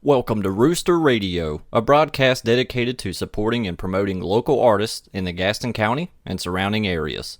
Welcome to Rooster Radio, a broadcast dedicated to supporting and promoting local artists in the Gaston County and surrounding areas.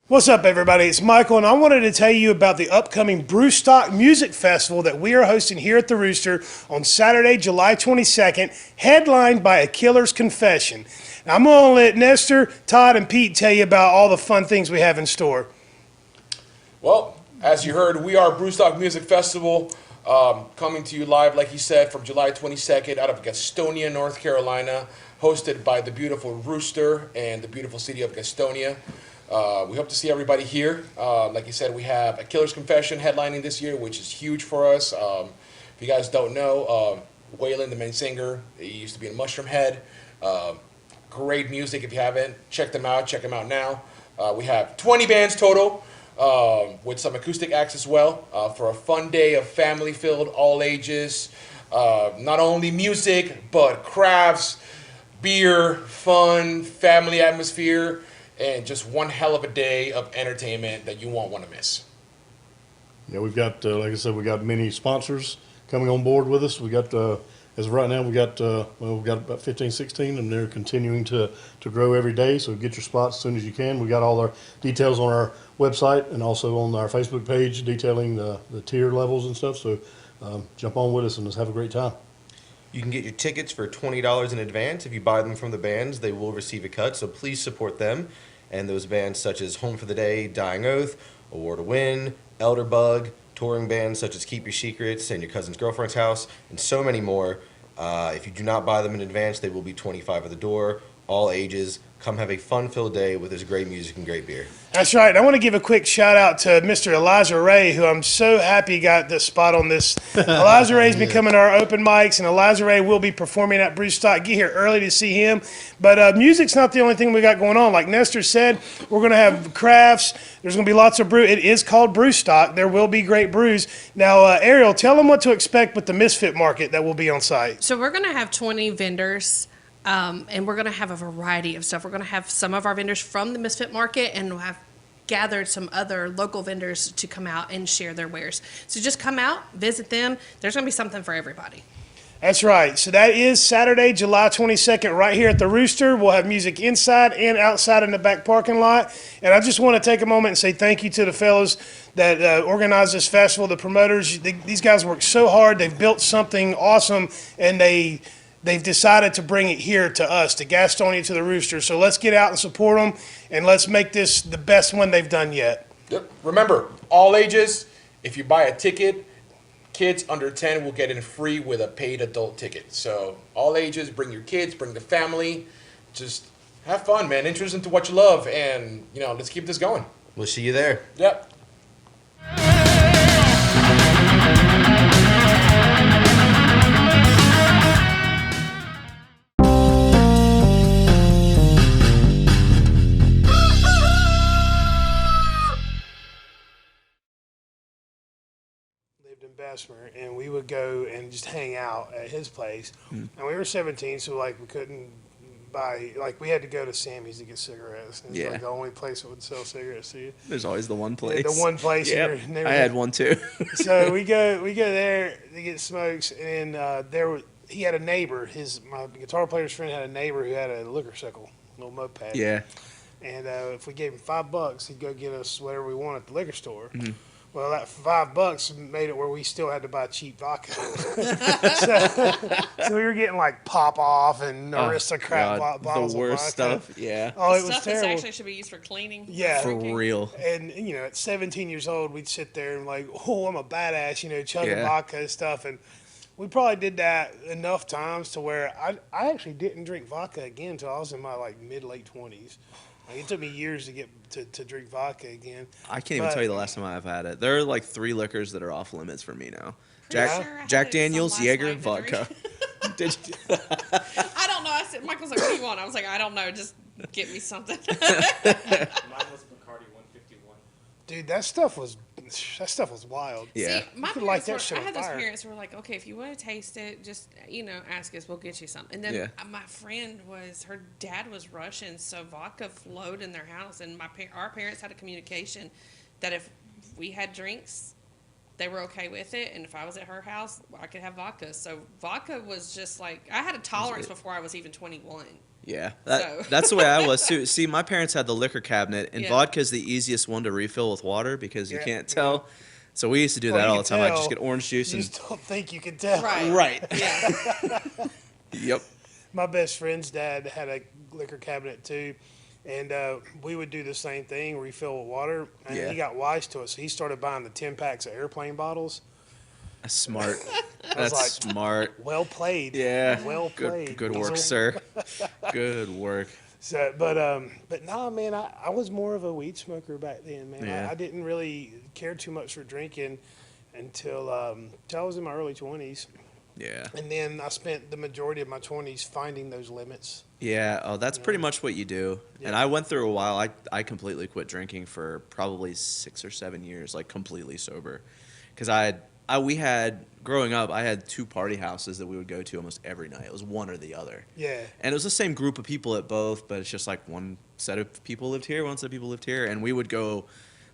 What's up, everybody? It's Michael, and I wanted to tell you about the upcoming Brewstock Music Festival that we are hosting here at the Rooster on Saturday, July 22nd, headlined by A Killer's Confession. Now, I'm going to let Nestor, Todd, and Pete tell you about all the fun things we have in store. Well, as you heard, we are Brewstock Music Festival, coming to you live, like you said, from July 22nd out of Gastonia, North Carolina, hosted by the beautiful Rooster and the beautiful city of Gastonia. We hope to see everybody here. Like you said, we have A Killer's Confession headlining this year, which is huge for us. If you guys don't know, Waylon, the main singer, he used to be in Mushroom Head. Great music. If you haven't, check them out. Check them out now. We have 20 bands total, with some acoustic acts as well, for a fun day of family-filled, all ages. Not only music, but crafts, beer, fun, family atmosphere, and just one hell of a day of entertainment that you won't want to miss. Yeah, we've got, like I said, we got many sponsors coming on board with us. We got, as of right now, we've got about 15, 16, and they're continuing to grow every day. So get your spots as soon as you can. We got all our details on our website and also on our Facebook page detailing the tier levels and stuff. So jump on with us and let's have a great time. You can get your tickets for $20 in advance. If you buy them from the bands, they will receive a cut, so please support them. And those bands such as Home for the Day, Dying Oath, A War to Win, Elderbug, touring bands such as Keep Your Secrets and Your Cousin's Girlfriend's House, and so many more. If you do not buy them in advance, they will be $25 at the door, all ages. Come have a fun-filled day with this great music and great beer. That's right. I want to give a quick shout-out to Mr. Elijah Ray, who I'm so happy got the spot on this. Elijah Ray's been coming to our open mics, and Elijah Ray will be performing at Brewstock. Get here early to see him. But music's not the only thing we got going on. Like Nestor said, we're going to have crafts. There's going to be lots of brew. It is called Brewstock. There will be great brews. Now, Ariel, tell them what to expect with the Misfit Market that will be on site. So we're going to have 20 vendors. And we're going to have a variety of stuff. We're going to have some of our vendors from the Misfit Market, and we'll have gathered some other local vendors to come out and share their wares. So just come out, visit them. There's going to be something for everybody. That's right. So that is Saturday, July 22nd, right here at the Rooster. We'll have music inside and outside in the back parking lot. And I just want to take a moment and say thank you to the fellows that organized this festival, the promoters. These guys worked so hard. They've built something awesome, and they've decided to bring it here to us, to Gastonia, to the Rooster. So let's get out and support them, and let's make this the best one they've done yet. Yep. Remember, all ages. If you buy a ticket, kids under 10 will get in free with a paid adult ticket. So all ages, bring your kids, bring the family. Just have fun, man. Introduce them to what you love, and, let's keep this going. We'll see you there. Yep. In Bessemer, and we would go and just hang out at his place. And we were 17, so we couldn't buy, like, we had to go to Sammy's to get cigarettes. And it was like the only place that would sell cigarettes to you. There's always the one place. The one place. Yep. In your neighborhood. I had one too. So we go there to get smokes, and he had a neighbor. My guitar player's friend had a neighbor who had a liquor cycle, little moped. Yeah. And if we gave him $5, he'd go get us whatever we want at the liquor store. Mm-hmm. Well, that $5 made it where we still had to buy cheap vodka. so we were getting like Pop Off and Aristocrat bottles the worst of vodka. stuff. Yeah. Oh, it was Stuff terrible. that actually should be used for cleaning. Yeah. For drinking. real. And, at 17 years old, we'd sit there and like, oh, I'm a badass, chugging vodka and stuff. And we probably did that enough times to where I actually didn't drink vodka again until I was in my like mid-late 20s. Like, it took me years to get to drink vodka again. I can't even tell you the last time I've had it. There are like 3 liquors that are off limits for me now. Pretty sure I had Jack it Daniels, some last Jaeger, night to vodka. Did you? I don't know. I said, Michael's like, what do you want? I was like, I don't know. Just get me something. Mine was Bacardi 151. Dude, that stuff was wild. Yeah. See, my You could light parents that shit were, I on had those fire. parents who were like, okay, if you want to taste it, just, ask us. We'll get you some. And then my friend her dad was Russian, so vodka flowed in their house. And our parents had a communication that if we had drinks, they were okay with it. And if I was at her house, I could have vodka. So vodka was just like, I had a tolerance before I was even 21. Yeah, So. that's the way I was too. See, my parents had the liquor cabinet, and Yeah. vodka is the easiest one to refill with water because you Yeah, can't tell. So we used to do Well, that you all the can time. I tell. just get orange juice You and just don't think you can tell. Right. Yeah. Yep. My best friend's dad had a liquor cabinet too, and we would do the same thing, refill with water. And Yeah. he got wise to us. So he started buying the 10 packs of airplane bottles. That's smart. was That's like- smart. Well played. Yeah. Well played. Good work, Weasel. sir. Good work. So, but no, man, I was more of a weed smoker back then, man. Yeah. I didn't really care too much for drinking until I was in my early 20s. Yeah. And then I spent the majority of my 20s finding those limits. Yeah. Oh, that's pretty much what you do. Yeah. And I went through a while. I completely quit drinking for probably 6 or 7 years, like completely sober, because we had growing up. I had 2 party houses that we would go to almost every night. It was one or the other. Yeah. And it was the same group of people at both, but it's just like one set of people lived here, one set of people lived here, and we would go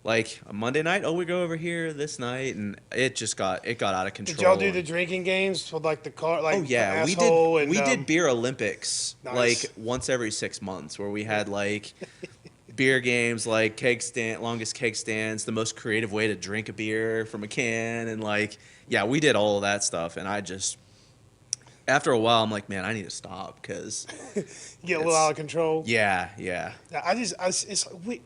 like a Monday night. Oh, we go over here this night, and it got out of control. Did y'all do the drinking games with like the car? Like Oh yeah, the asshole we and, did beer Olympics Nice. like once every 6 months, where we had like beer games, like longest keg stands, the most creative way to drink a beer from a can, and like we did all of that stuff, and I just. After a while, I'm like, man, I need to stop because get a little out of control. yeah.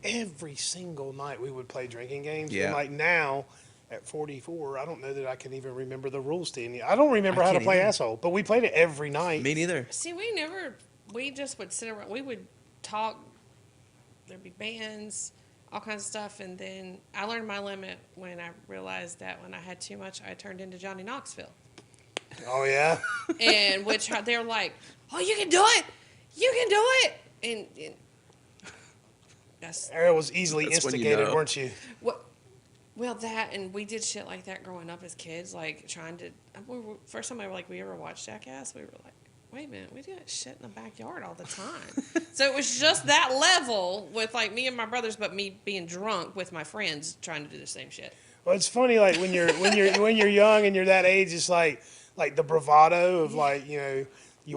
Every single night we would play drinking games. Yeah. And like now, at 44, I don't know that I can even remember the rules to any. I don't remember how to can't play either. asshole, but we played it every night. Me neither. See, we just would sit around. We would talk. There'd be bands, all kinds of stuff. And then I learned my limit when I realized that when I had too much, I turned into Johnny Knoxville. Oh yeah. And which they're like, oh, you can do it. You can do it. And that's Ariel was easily That's when you instigated, know. weren't you? well, that, and we did shit like that growing up as kids, like trying to, first time we ever watched Jackass, we were like, wait a minute, we do that shit in the backyard all the time. So it was just that level with like me and my brothers, but me being drunk with my friends trying to do the same shit. Well, it's funny, like when you're young and you're that age, it's like the bravado of like, you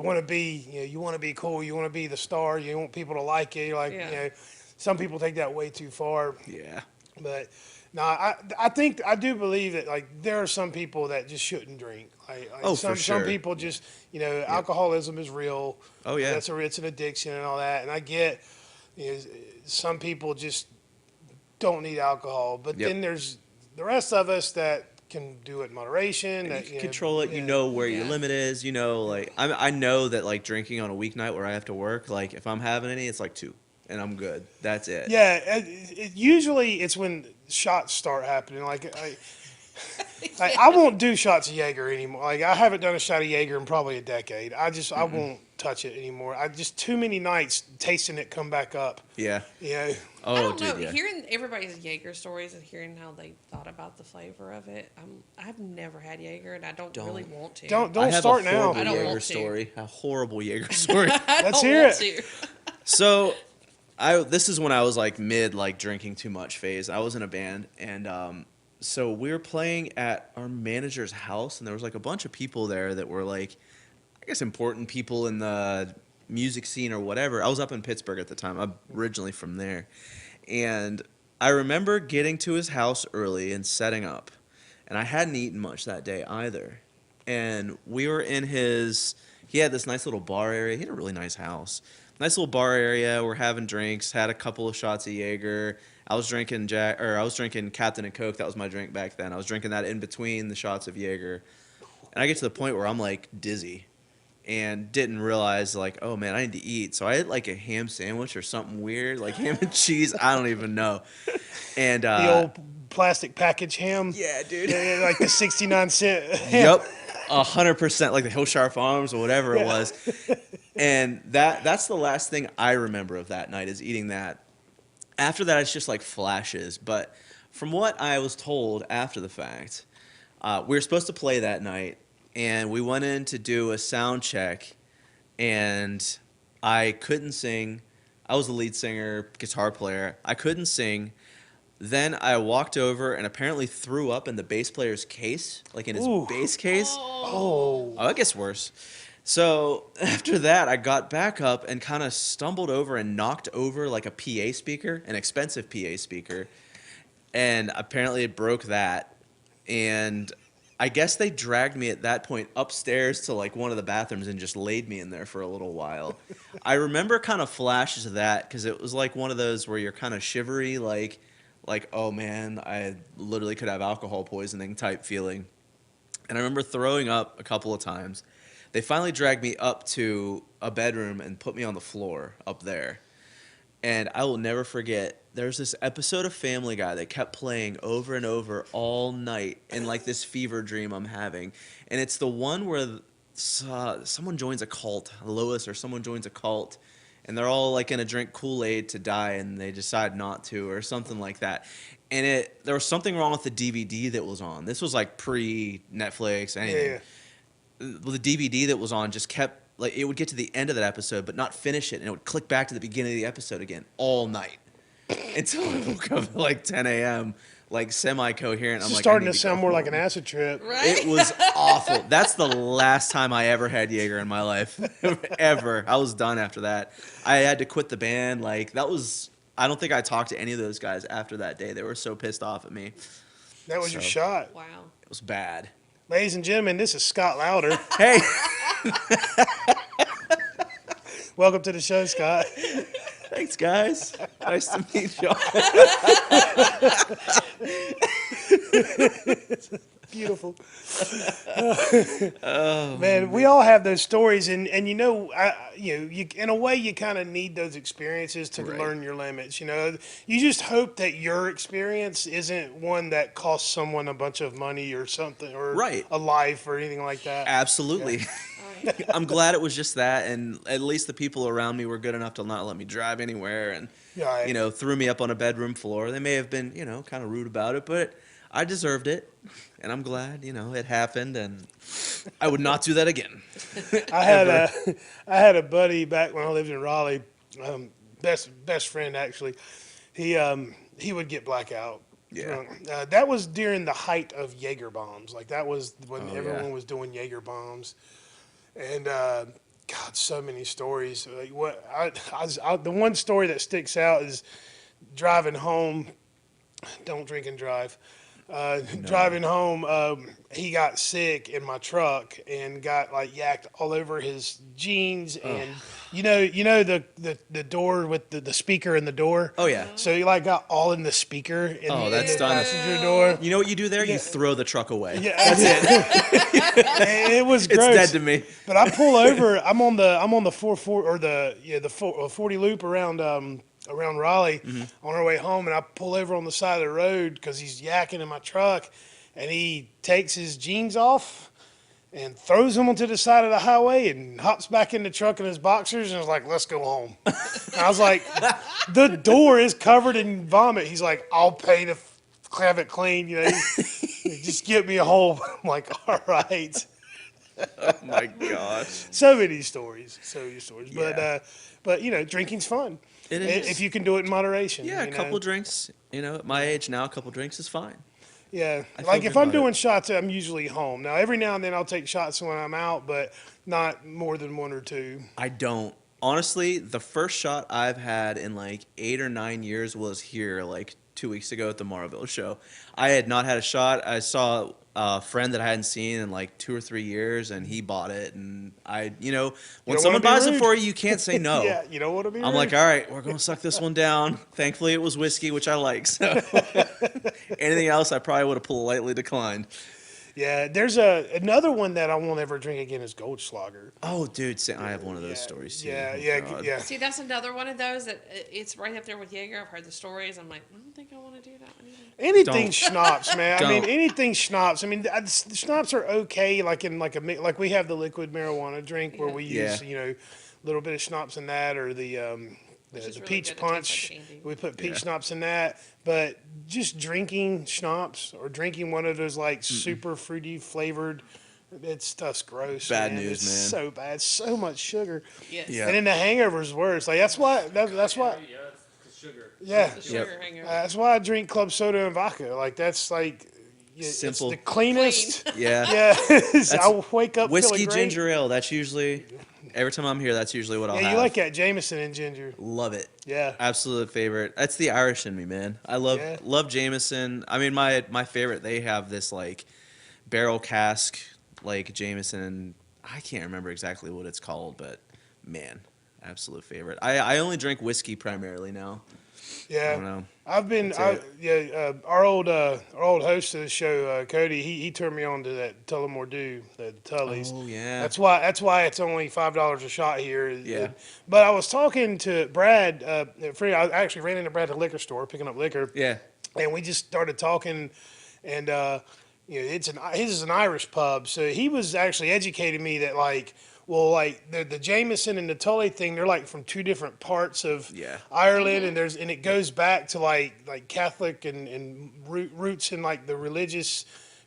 want to be cool, you want to be the star, you want people to like you. You're like, some people take that way too far. Yeah. But no, I think I do believe that like there are some people that just shouldn't drink. Like Oh, some, for sure. Some people just alcoholism is real. Oh, yeah. it's an addiction and all that. And I get some people just don't need alcohol, but Yep. then there's the rest of us that can do it in moderation. You That can control it. You know where your Yeah. limit is. Like I know that like drinking on a weeknight where I have to work, like if I'm having any, it's like 2, and I'm good. That's it. Yeah, usually it's when shots start happening. Like I won't do shots of Jaeger anymore. Like I haven't done a shot of Jaeger in probably a decade. I won't. touch it anymore. I just too many nights tasting it come back up. Yeah. You know, Oh, I don't dude, know. yeah. Hearing everybody's Jaeger stories and hearing how they thought about the flavor of it, I've never had Jaeger, and I don't really want to. don't I have start a now. horrible I don't Jaeger want to. story. A horrible Jaeger story. Let's hear it. To. So, this is when I was like mid drinking too much phase. I was in a band, and so we were playing at our manager's house, and there was like a bunch of people there that were like, I guess, important people in the music scene or whatever. I was up in Pittsburgh at the time. I'm originally from there, and I remember getting to his house early and setting up, and I hadn't eaten much that day either. And we were in he had this nice little bar area. He had a really nice house. Nice little bar area. We're having drinks, had a couple of shots of Jaeger. I was drinking Captain and Coke. That was my drink back then. I was drinking that in between the shots of Jaeger. And I get to the point where I'm like dizzy and didn't realize like, oh man, I need to eat. So I had like a ham sandwich or something weird, like ham and cheese. I don't even know. And The old plastic package ham. yeah, dude. Yeah, like the 69-cent ham. Yep, 100%, like the Hillshire Farms or whatever it was. And that's the last thing I remember of that night is eating that. After that, it's just like flashes. But from what I was told after the fact, we were supposed to play that night, and we went in to do a sound check, and I couldn't sing. I was the lead singer, guitar player. I couldn't sing. Then I walked over and apparently threw up in the bass player's case, like in his bass case. Oh. Oh, it gets worse. So after that, I got back up and kind of stumbled over and knocked over like a PA speaker, an expensive PA speaker. And apparently it broke that. And I guess they dragged me at that point upstairs to like one of the bathrooms and just laid me in there for a little while. I remember kind of flashes of that because it was like one of those where you're kind of shivery, like, oh man, I literally could have alcohol poisoning type feeling. And I remember throwing up a couple of times. They finally dragged me up to a bedroom and put me on the floor up there. And I will never forget, there's this episode of Family Guy that kept playing over and over all night in like this fever dream I'm having. And it's the one where someone joins a cult, Lois or someone joins a cult, and they're all like going to drink Kool-Aid to die and they decide not to or something like that. And there was something wrong with the DVD that was on. This was like pre-Netflix, anything. Yeah. The DVD that was on just kept, like, it would get to the end of that episode but not finish it, and it would click back to the beginning of the episode again all night until I woke up at like 10 a.m. like semi-coherent. I'm It's like, starting I to need sound go more like an home. acid trip. Right? It was awful. That's the last time I ever had Jaeger in my life. Ever. I was done after that. I had to quit the band. Like, that was, I don't think I talked to any of those guys after that day. They were so pissed off at me. That was your So- shot. Wow. It was bad. Ladies and gentlemen, this is Scott Lowder. Hey. Welcome to the show, Scott. Thanks, guys. Nice to meet y'all. Beautiful. Man, we all have those stories, and you know, you in a way you kind of need those experiences to Right. learn your limits. You know, you just hope that your experience isn't one that costs someone a bunch of money or something, or Right. a life or anything like that. Absolutely. I'm glad it was just that, and at least the people around me were good enough to not let me drive anywhere, and Yeah, you know, threw me up on a bedroom floor. They may have been, you know, kind of rude about it, but I deserved it, and I'm glad, you know, it happened, and I would not do that again. I had a buddy back when I lived in Raleigh, best friend actually. He would get blackout. Yeah. Drunk. That was during the height of Jaeger bombs. Like that was when Oh, everyone yeah. was doing Jaeger bombs, and God, so many stories. Like the one story that sticks out is driving home. Don't drink and drive. Driving home, he got sick in my truck and got like yacked all over his jeans, and you know the door with the speaker in the door. Oh, yeah. So he like got all in the speaker in, Oh, in that's the done. passenger door. You know what you do there? You throw the truck away. Yeah, that's it. It was It's gross. dead to me. But I pull over. I'm on the 44 or the 40 loop around Raleigh on our way home, and I pull over on the side of the road because he's yakking in my truck, and he takes his jeans off, and throws them onto the side of the highway and hops back in the truck in his boxers and was like, let's go home. And I was like, the door is covered in vomit. He's like, I'll pay to have it clean. Just get me home. I'm like, all right. Oh my gosh. So many stories. Yeah. But drinking's fun. It is. If you can do it in moderation. Yeah, a couple drinks. At my age now, a couple drinks is fine. Yeah, I like feel if good I'm about doing it. shots, I'm usually home. Now, every now and then I'll take shots when I'm out, but not more than one or two. I don't. Honestly, the first shot I've had in like 8 or 9 years was here like 2 weeks ago at the Marville show. I had not had a shot. I saw a friend that I hadn't seen in like 2 or 3 years, and he bought it. And when don't someone wanna be buys it rude. for you can't say no. Yeah, you don't want to be I'm rude. like, all right, we're going to suck this one down. Thankfully, it was whiskey, which I like. So anything else, I probably would have politely declined. Yeah, there's another one that I won't ever drink again is Goldschlager. Oh, dude, I have one of those stories too. Yeah, Oh, yeah, God. yeah. See, that's another one of those that it's right up there with Jaeger. I've heard the stories. I'm like, I don't think I want to do that one either. Anything Don't. schnapps, man. I mean, Don't. anything schnapps. I mean, the schnapps are okay. Like in like we have the liquid marijuana drink where we use a little bit of schnapps in that, or the is really peach good. It tastes punch. like candy. We put peach Yeah. schnapps in that. But just drinking schnapps or drinking one of those like super fruity flavored, that stuff's gross. Bad man. news, It's man. so bad. So much sugar. Yes. Yeah. And then the hangover's worse. Like that's why. That's why. Yeah. The sugar hangover. That's why I drink club soda and vodka. Like that's like it's Simple. the cleanest. Yeah. Yeah, I'll wake up Whiskey feeling great. ginger ale. That's usually every time I'm here. That's usually what I'll Yeah, have. you like that Jameson and ginger. Love it. Yeah. Absolute favorite. That's the Irish in me, man. I love Yeah. love Jameson. I mean, my favorite. They have this like barrel cask like Jameson. I can't remember exactly what it's called, but man, absolute favorite. I only drink whiskey primarily now. Yeah. I don't know. I've been, That's our old host of the show, Cody. He turned me on to that Tullamore Dew, the Tullies. Oh yeah. That's why it's only $5 a shot here. Yeah. But I was talking to Brad. I actually ran into Brad at the liquor store picking up liquor. Yeah. And we just started talking, and his is an Irish pub, so he was actually educating me that like the Jameson and the Tully thing, they're like from two different parts of Yeah. Ireland, and it goes back to like Catholic and roots in like the religious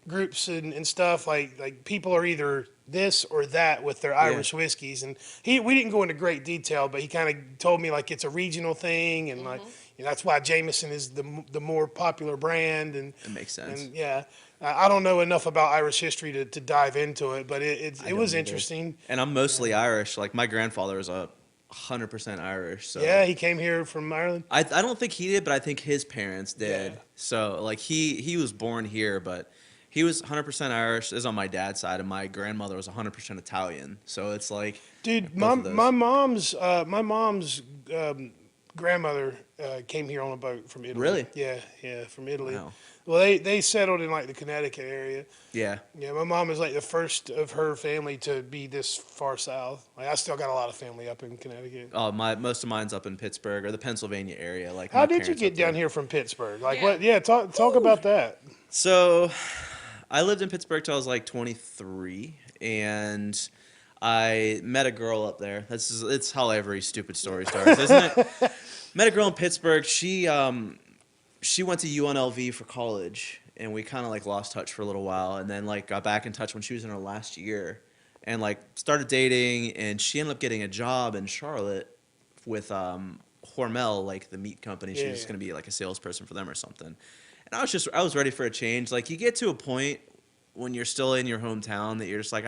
groups and stuff. Like people are either this or that with their Irish whiskeys, and we didn't go into great detail, but he kind of told me like it's a regional thing, and like that's why Jameson is the more popular brand, and It makes sense. and yeah. I don't know enough about Irish history to dive into it, but it don't was either. interesting. And I'm mostly Irish. Like my grandfather is 100% Irish. So Yeah, he came here from Ireland. I don't think he did, but I think his parents did. Yeah. So like he was born here, but he was 100% Irish. This is on my dad's side, and my grandmother was 100% Italian. So it's like, Dude, both of those. my mom's grandmother came here on a boat from Italy. Really? Yeah, from Italy. Wow. Well, they settled in like the Connecticut area. Yeah. Yeah, my mom is like the first of her family to be this far south. Like I still got a lot of family up in Connecticut. Oh, most of mine's up in Pittsburgh or the Pennsylvania area. Like, How my did you parents get up there. down here from Pittsburgh? Like Yeah. what? Yeah, talk about that. So, I lived in Pittsburgh till I was like 23, and I met a girl up there. It's how every stupid story starts, isn't it? Met a girl in Pittsburgh. She went to UNLV for college, and we kind of like lost touch for a little while, and then like got back in touch when she was in her last year, and like started dating, and she ended up getting a job in Charlotte with Hormel, like the meat company. She Yeah, was yeah. going to be like a salesperson for them or something. And I was ready for a change. Like you get to a point when you're still in your hometown that you're just like,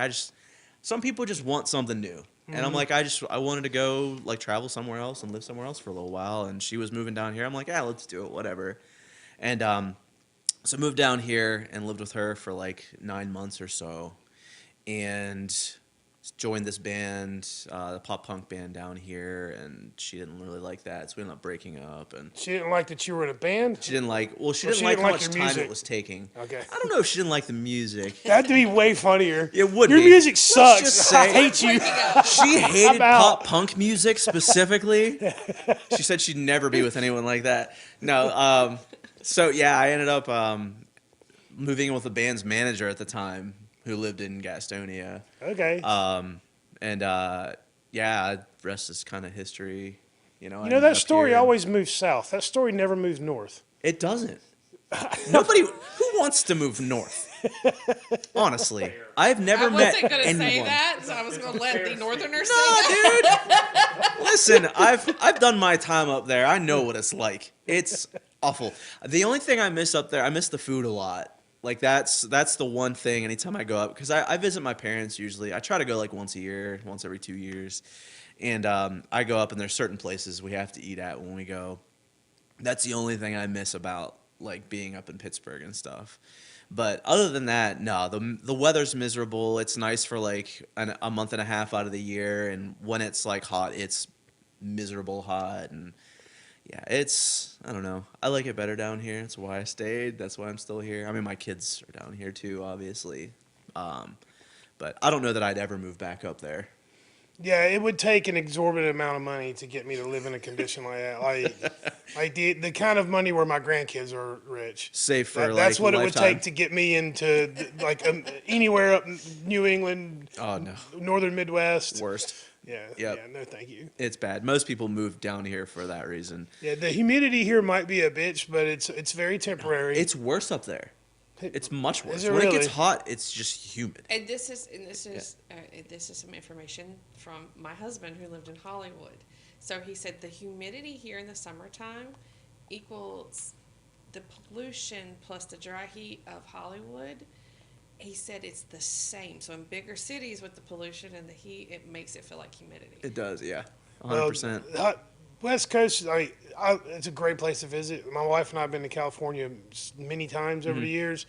some people just want something new. And I'm like, I wanted to go like travel somewhere else and live somewhere else for a little while. And she was moving down here. I'm like, yeah, let's do it, whatever. And so moved down here and lived with her for like 9 months or so, and joined this band, the pop punk band down here. And she didn't really like that, so we ended up breaking up. And She didn't like that you were in a band. she didn't like, well, she Or didn't she like didn't how like much your time music. it was taking. Okay. I don't know if she didn't like the music. That'd be way funnier. It would Your be. music Let's sucks. just say- I hate you. She hated I'm out. pop punk music specifically. She said she'd never be with anyone like that. No, so yeah, I ended up moving in with the band's manager at the time, who lived in Gastonia. Okay. Yeah, rest is kind of history. You know, I You know, ended that up story here and- always moves south. That story never moves north. It doesn't. Nobody who wants to move north. Honestly, I've never I met wasn't going to anyone. say that, so I was going to let the Northerners say that. Dude. Listen, I've done my time up there. I know what it's like. It's awful. The only thing I miss up there, I miss the food a lot. Like that's the one thing anytime I go up, because I visit my parents usually. I try to go like once a year, once every 2 years. And I go up and there's certain places we have to eat at when we go. That's the only thing I miss about like being up in Pittsburgh and stuff. But other than that, no, the weather's miserable. It's nice for like a month and a half out of the year, and when it's like hot, it's miserable hot. And yeah, I don't know. I like it better down here. That's why I stayed. That's why I'm still here. I mean, my kids are down here too, obviously. But I don't know that I'd ever move back up there. Yeah, it would take an exorbitant amount of money to get me to live in a condition like that. Like the kind of money where my grandkids are rich. Save for That's like what a it would lifetime. take to get me into like anywhere up in New England, Oh no, northern Midwest. worst. Yeah, Yep. yeah, no, thank you. It's bad. Most people move down here for that reason. Yeah, the humidity here might be a bitch, but it's very temporary. It's worse up there. It's much worse. it When it really? gets hot, it's just humid. And this is some information from my husband who lived in Hollywood. So he said the humidity here in the summertime equals the pollution plus the dry heat of Hollywood. He said it's the same. So in bigger cities with the pollution and the heat, it makes it feel like humidity. It does, yeah. Well, 100%. West Coast, it's a great place to visit. My wife and I have been to California many times over the years,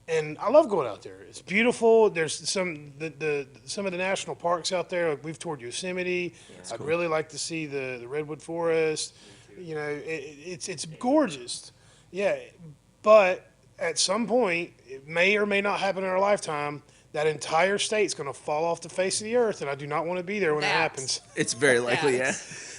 and I love going out there. It's beautiful. There's some of the national parks out there. Like we've toured Yosemite. I'd cool. really like to see the redwood forest. You know, it's gorgeous. Yeah, but at some point, it may or may not happen in our lifetime. That entire state's going to fall off the face of the earth, and I do not want to be there when it happens. It's very likely, yeah.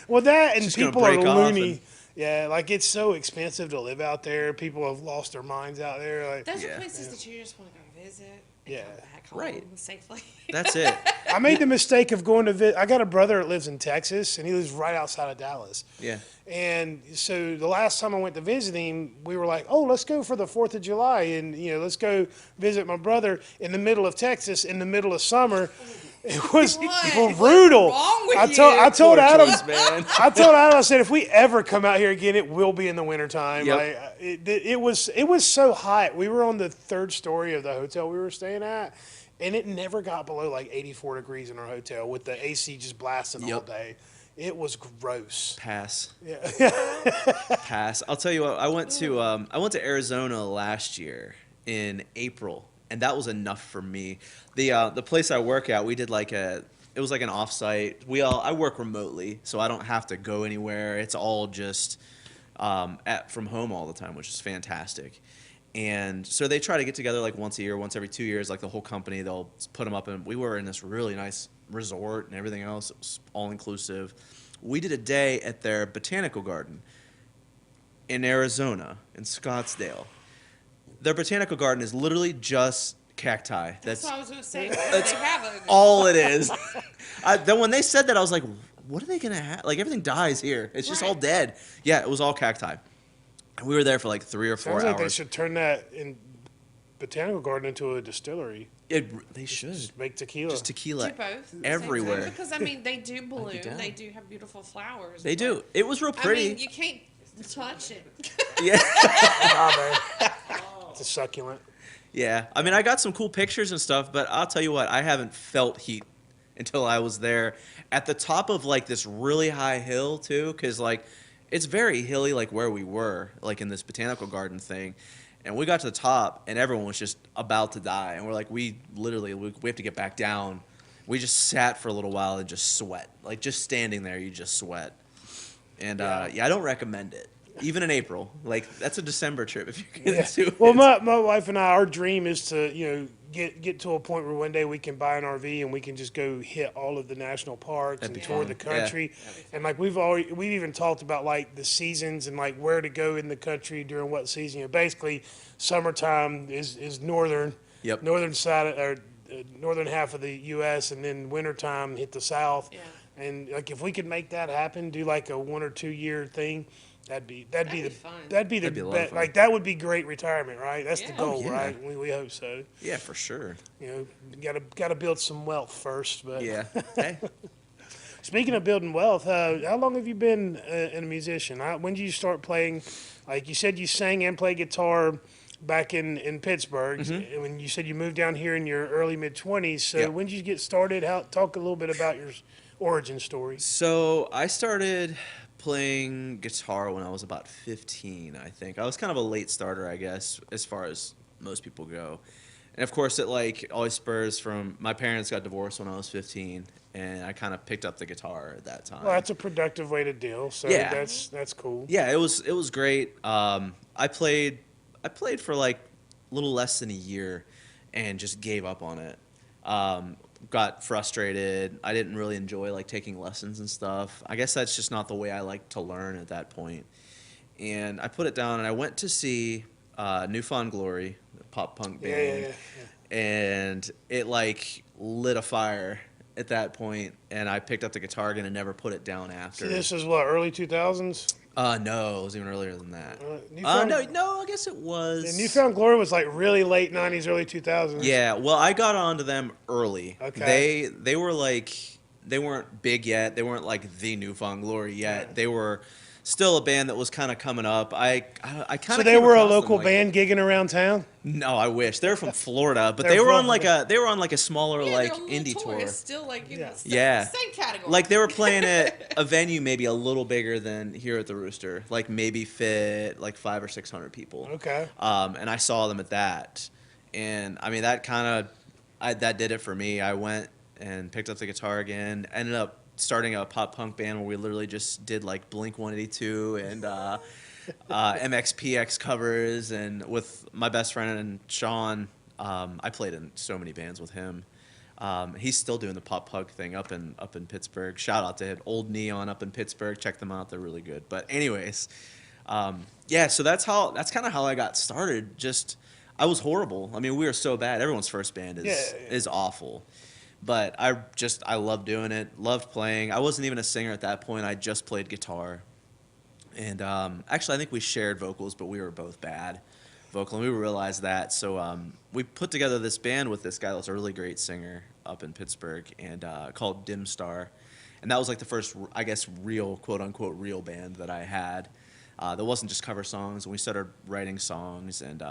Well, that and Just gonna people are break off loony. and- Yeah, like it's so expensive to live out there. People have lost their minds out there. Like, Those Yeah. are places that you just want to go visit and Yeah. come back home Right. safely. That's it. I made the mistake of going to visit. I got a brother that lives in Texas, and he lives right outside of Dallas. Yeah. And so the last time I went to visit him, we were like, "Oh, let's go for the 4th of July, and let's go visit my brother in the middle of Texas in the middle of summer." It was What? brutal. What's wrong with I you? told Adam, man. I told Adam, I said, if we ever come out here again, it will be in the wintertime. Yep. Like, it was so hot. We were on the 3rd story of the hotel we were staying at, and it never got below like 84 degrees in our hotel with the AC just blasting all Yep. day. It was gross. Pass. Yeah. Pass. I'll tell you what. I went to Arizona last year in April, and that was enough for me. The place I work at, we did it was like an offsite. I work remotely, so I don't have to go anywhere. It's all just from home all the time, which is fantastic. And so they try to get together like once a year, once every 2 years, like the whole company. They'll put them up, and we were in this really nice resort and everything else. It was all inclusive. We did a day at their botanical garden in Arizona, in Scottsdale. Their botanical garden is literally just cacti. That's what I was going to say. That's They have a all it is. Then when they said that, I was like, what are they going to have? Like, everything dies here. It's just all Right. dead. Yeah, it was all cacti. And we were there for like 3 or 4 Sounds like they hours. should turn that in botanical garden into a distillery. They should. Just make tequila. Just tequila do both at the same time. everywhere. Because, I mean, they do bloom. down. They do have beautiful flowers. They but, do. It was real I pretty. mean, you can't touch it. Yeah. It's a succulent. Yeah, I mean, I got some cool pictures and stuff, but I'll tell you what, I haven't felt heat until I was there at the top of like this really high hill too, because like it's very hilly, like where we were, like in this botanical garden thing, and we got to the top and everyone was just about to die, and we're like, we have to get back down. We just sat for a little while and just sweat, like just standing there, you just sweat, and I don't recommend it. Even in April, like that's a December trip if you get into it. Well, my wife and I, our dream is to get to a point where one day we can buy an RV and we can just go hit all of the national parks That'd and be tour fun. the country. And like we've even talked about like the seasons and like where to go in the country during what season. Basically, summertime is northern. Yep. northern side or northern half of the U.S. and then wintertime hit the South. Yeah. And like if we could make that happen, do like a 1 or 2 year thing, that'd be be the fun. that'd be That'd be a lot of fun. like that would be great retirement, right? That's the Yeah. goal, Oh, yeah. right? We hope so. Yeah, for sure. You know, gotta build some wealth first. But Yeah. Hey. speaking of building wealth, how long have you been a musician? When did you start playing? Like you said, you sang and played guitar back in Pittsburgh. And when you said you moved down here in your early mid-20s, so Yeah. when did you get started? Talk a little bit about your origin story. So I started playing guitar when I was about 15, I think. I was kind of a late starter, I guess, as far as most people go. And of course, it like always spurs from my parents got divorced when I was 15, and I kind of picked up the guitar at that time. Well, that's a productive way to deal. So Yeah. that's cool. Yeah, it was great. I played for like a little less than a year, and just gave up on it. Got frustrated. I didn't really enjoy like taking lessons and stuff. I guess that's just not the way I like to learn at that point. And I put it down, and I went to see New Found Glory, the pop punk band, Yeah. and it like lit a fire at that point. And I picked up the guitar again and never put it down after. So this is what, early 2000s? No, it was even earlier than that. Newfound- No, I guess it was. Yeah, Newfound Glory was like really late 90s, early 2000s. Yeah, well, I got onto them early. Okay. They were like, they weren't big yet. They weren't like the Newfound Glory yet. Yeah. They were still a band that was kind of coming up. I kind of. So they were a local band gigging around town? No, I wish they're from Florida, but They're they were on from- like a smaller Yeah, like their little indie tour. It's still like Yeah. same category. Like they were playing at a venue maybe a little bigger than here at the Rooster, like maybe fit like 500 or 600 people. Okay. And I saw them at that, and I mean that that did it for me. I went and picked up the guitar again. Ended up starting a pop punk band where we literally just did like Blink 182 and MXPX covers, and with my best friend Sean, I played in so many bands with him. He's still doing the pop punk thing up in Pittsburgh. Shout out to him. Old Neon up in Pittsburgh. Check them out. They're really good. But anyways, yeah. So that's kind of how I got started. Just I was horrible. I mean, we were so bad. Everyone's first band is awful. But I loved doing it. Loved playing. I wasn't even a singer at that point. I just played guitar. And actually, I think we shared vocals, but we were both bad vocal, and we realized that. So we put together this band with this guy that's a really great singer up in Pittsburgh, and called Dim Star. And that was like the first, I guess, real, quote-unquote, real band that I had. That wasn't just cover songs, and we started writing songs and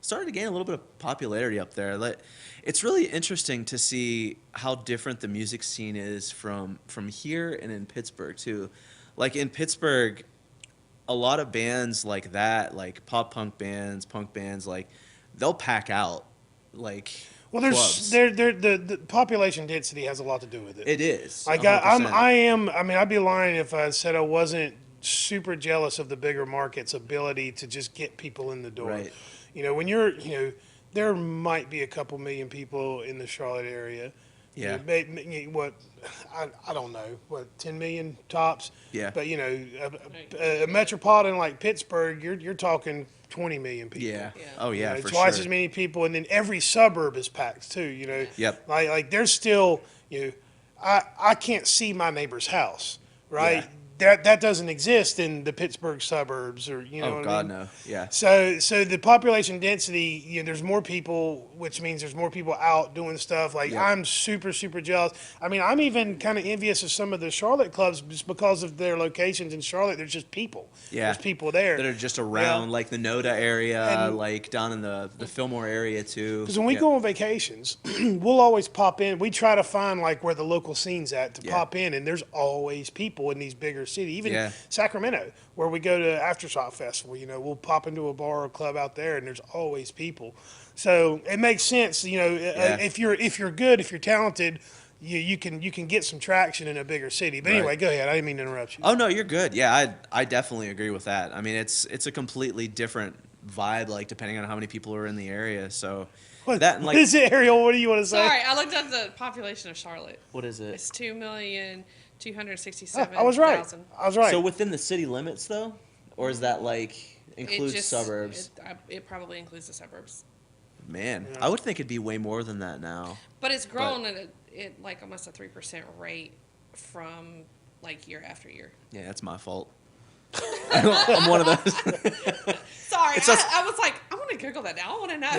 started to gain a little bit of popularity up there. It's really interesting to see how different the music scene is from here and in Pittsburgh, too. Like, in Pittsburgh, a lot of bands like that, like punk bands, like, they'll pack out, like, Well, clubs. the population density has a lot to do with it. It is. Like 100%. I mean, I'd be lying if I said I wasn't super jealous of the bigger market's ability to just get people in the door. Right. You know, there might be a couple million people in the Charlotte area. Yeah. I don't know, 10 million tops. Yeah. But a metropolitan like Pittsburgh, you're talking 20 million people. Yeah. Yeah. Oh, yeah, You know, for twice sure. as many people, and then every suburb is packed too. You know. Yep. Like there's still I can't see my neighbor's house, right? Yeah. That doesn't exist in the Pittsburgh suburbs, or you know. Oh, what God, I mean? no. Yeah. So the population density, there's more people, which means there's more people out doing stuff. Like Yeah. I'm super jealous. I mean, I'm even kind of envious of some of the Charlotte clubs just because of their locations in Charlotte. There's just people. Yeah. There's people there. That are just around, like the Noda area, And- like down in the Fillmore area too. Because when we go on vacations, we'll always pop in. We try to find like where the local scene's at to Yeah. pop in, and there's always people in these bigger cities. Even Yeah. Sacramento, where we go to Aftershock Festival, we'll pop into a bar or club out there, and there's always people. So it makes sense, Yeah. if you're good, if you're talented, you can get some traction in a bigger city. But anyway, Right. go ahead. I didn't mean to interrupt you. Oh no, you're good. Yeah, I definitely agree with that. I mean, it's a completely different vibe, like depending on how many people are in the area. So that and What like is it, Ariel? What do you want to say? Sorry, I looked up the population of Charlotte. what is it? It's 2,267,000. I was right. I was right. So within the city limits though, or is that like includes It just, suburbs? It probably includes the suburbs. Man, I would think it'd be way more than that now. But it's grown at like almost a 3% rate from like year after year. Yeah, that's my fault. I'm one of those. Sorry, It's just- I was like, I want to Google that now. I want to know.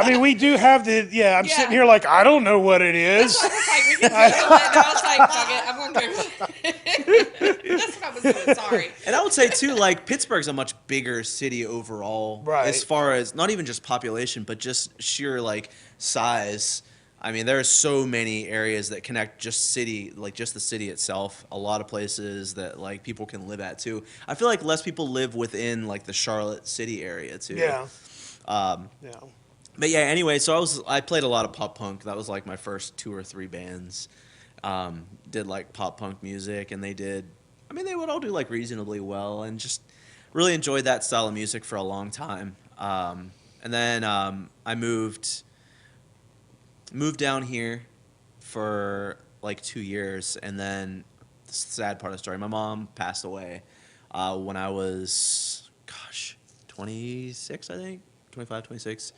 I mean, we do have the, I'm Yeah. sitting here like, I don't know what it is. I was like, we can Google it. And I was like, fuck it, I'm going to Google it. That's what I was doing, sorry. And I would say too, like Pittsburgh's a much bigger city overall, Right. as far as not even just population, but just sheer like size. I mean, there are so many areas that connect just the city itself. A lot of places that like people can live at too. I feel like less people live within like the Charlotte city area too. Yeah. Yeah. But yeah, anyway, so I played a lot of pop punk. That was like my first 2 or 3 bands. Did like pop punk music, and they would all do like reasonably well, and just really enjoyed that style of music for a long time. And then I moved down here for like 2 years, and then the sad part of the story, my mom passed away when I was 26, I think 25, 26,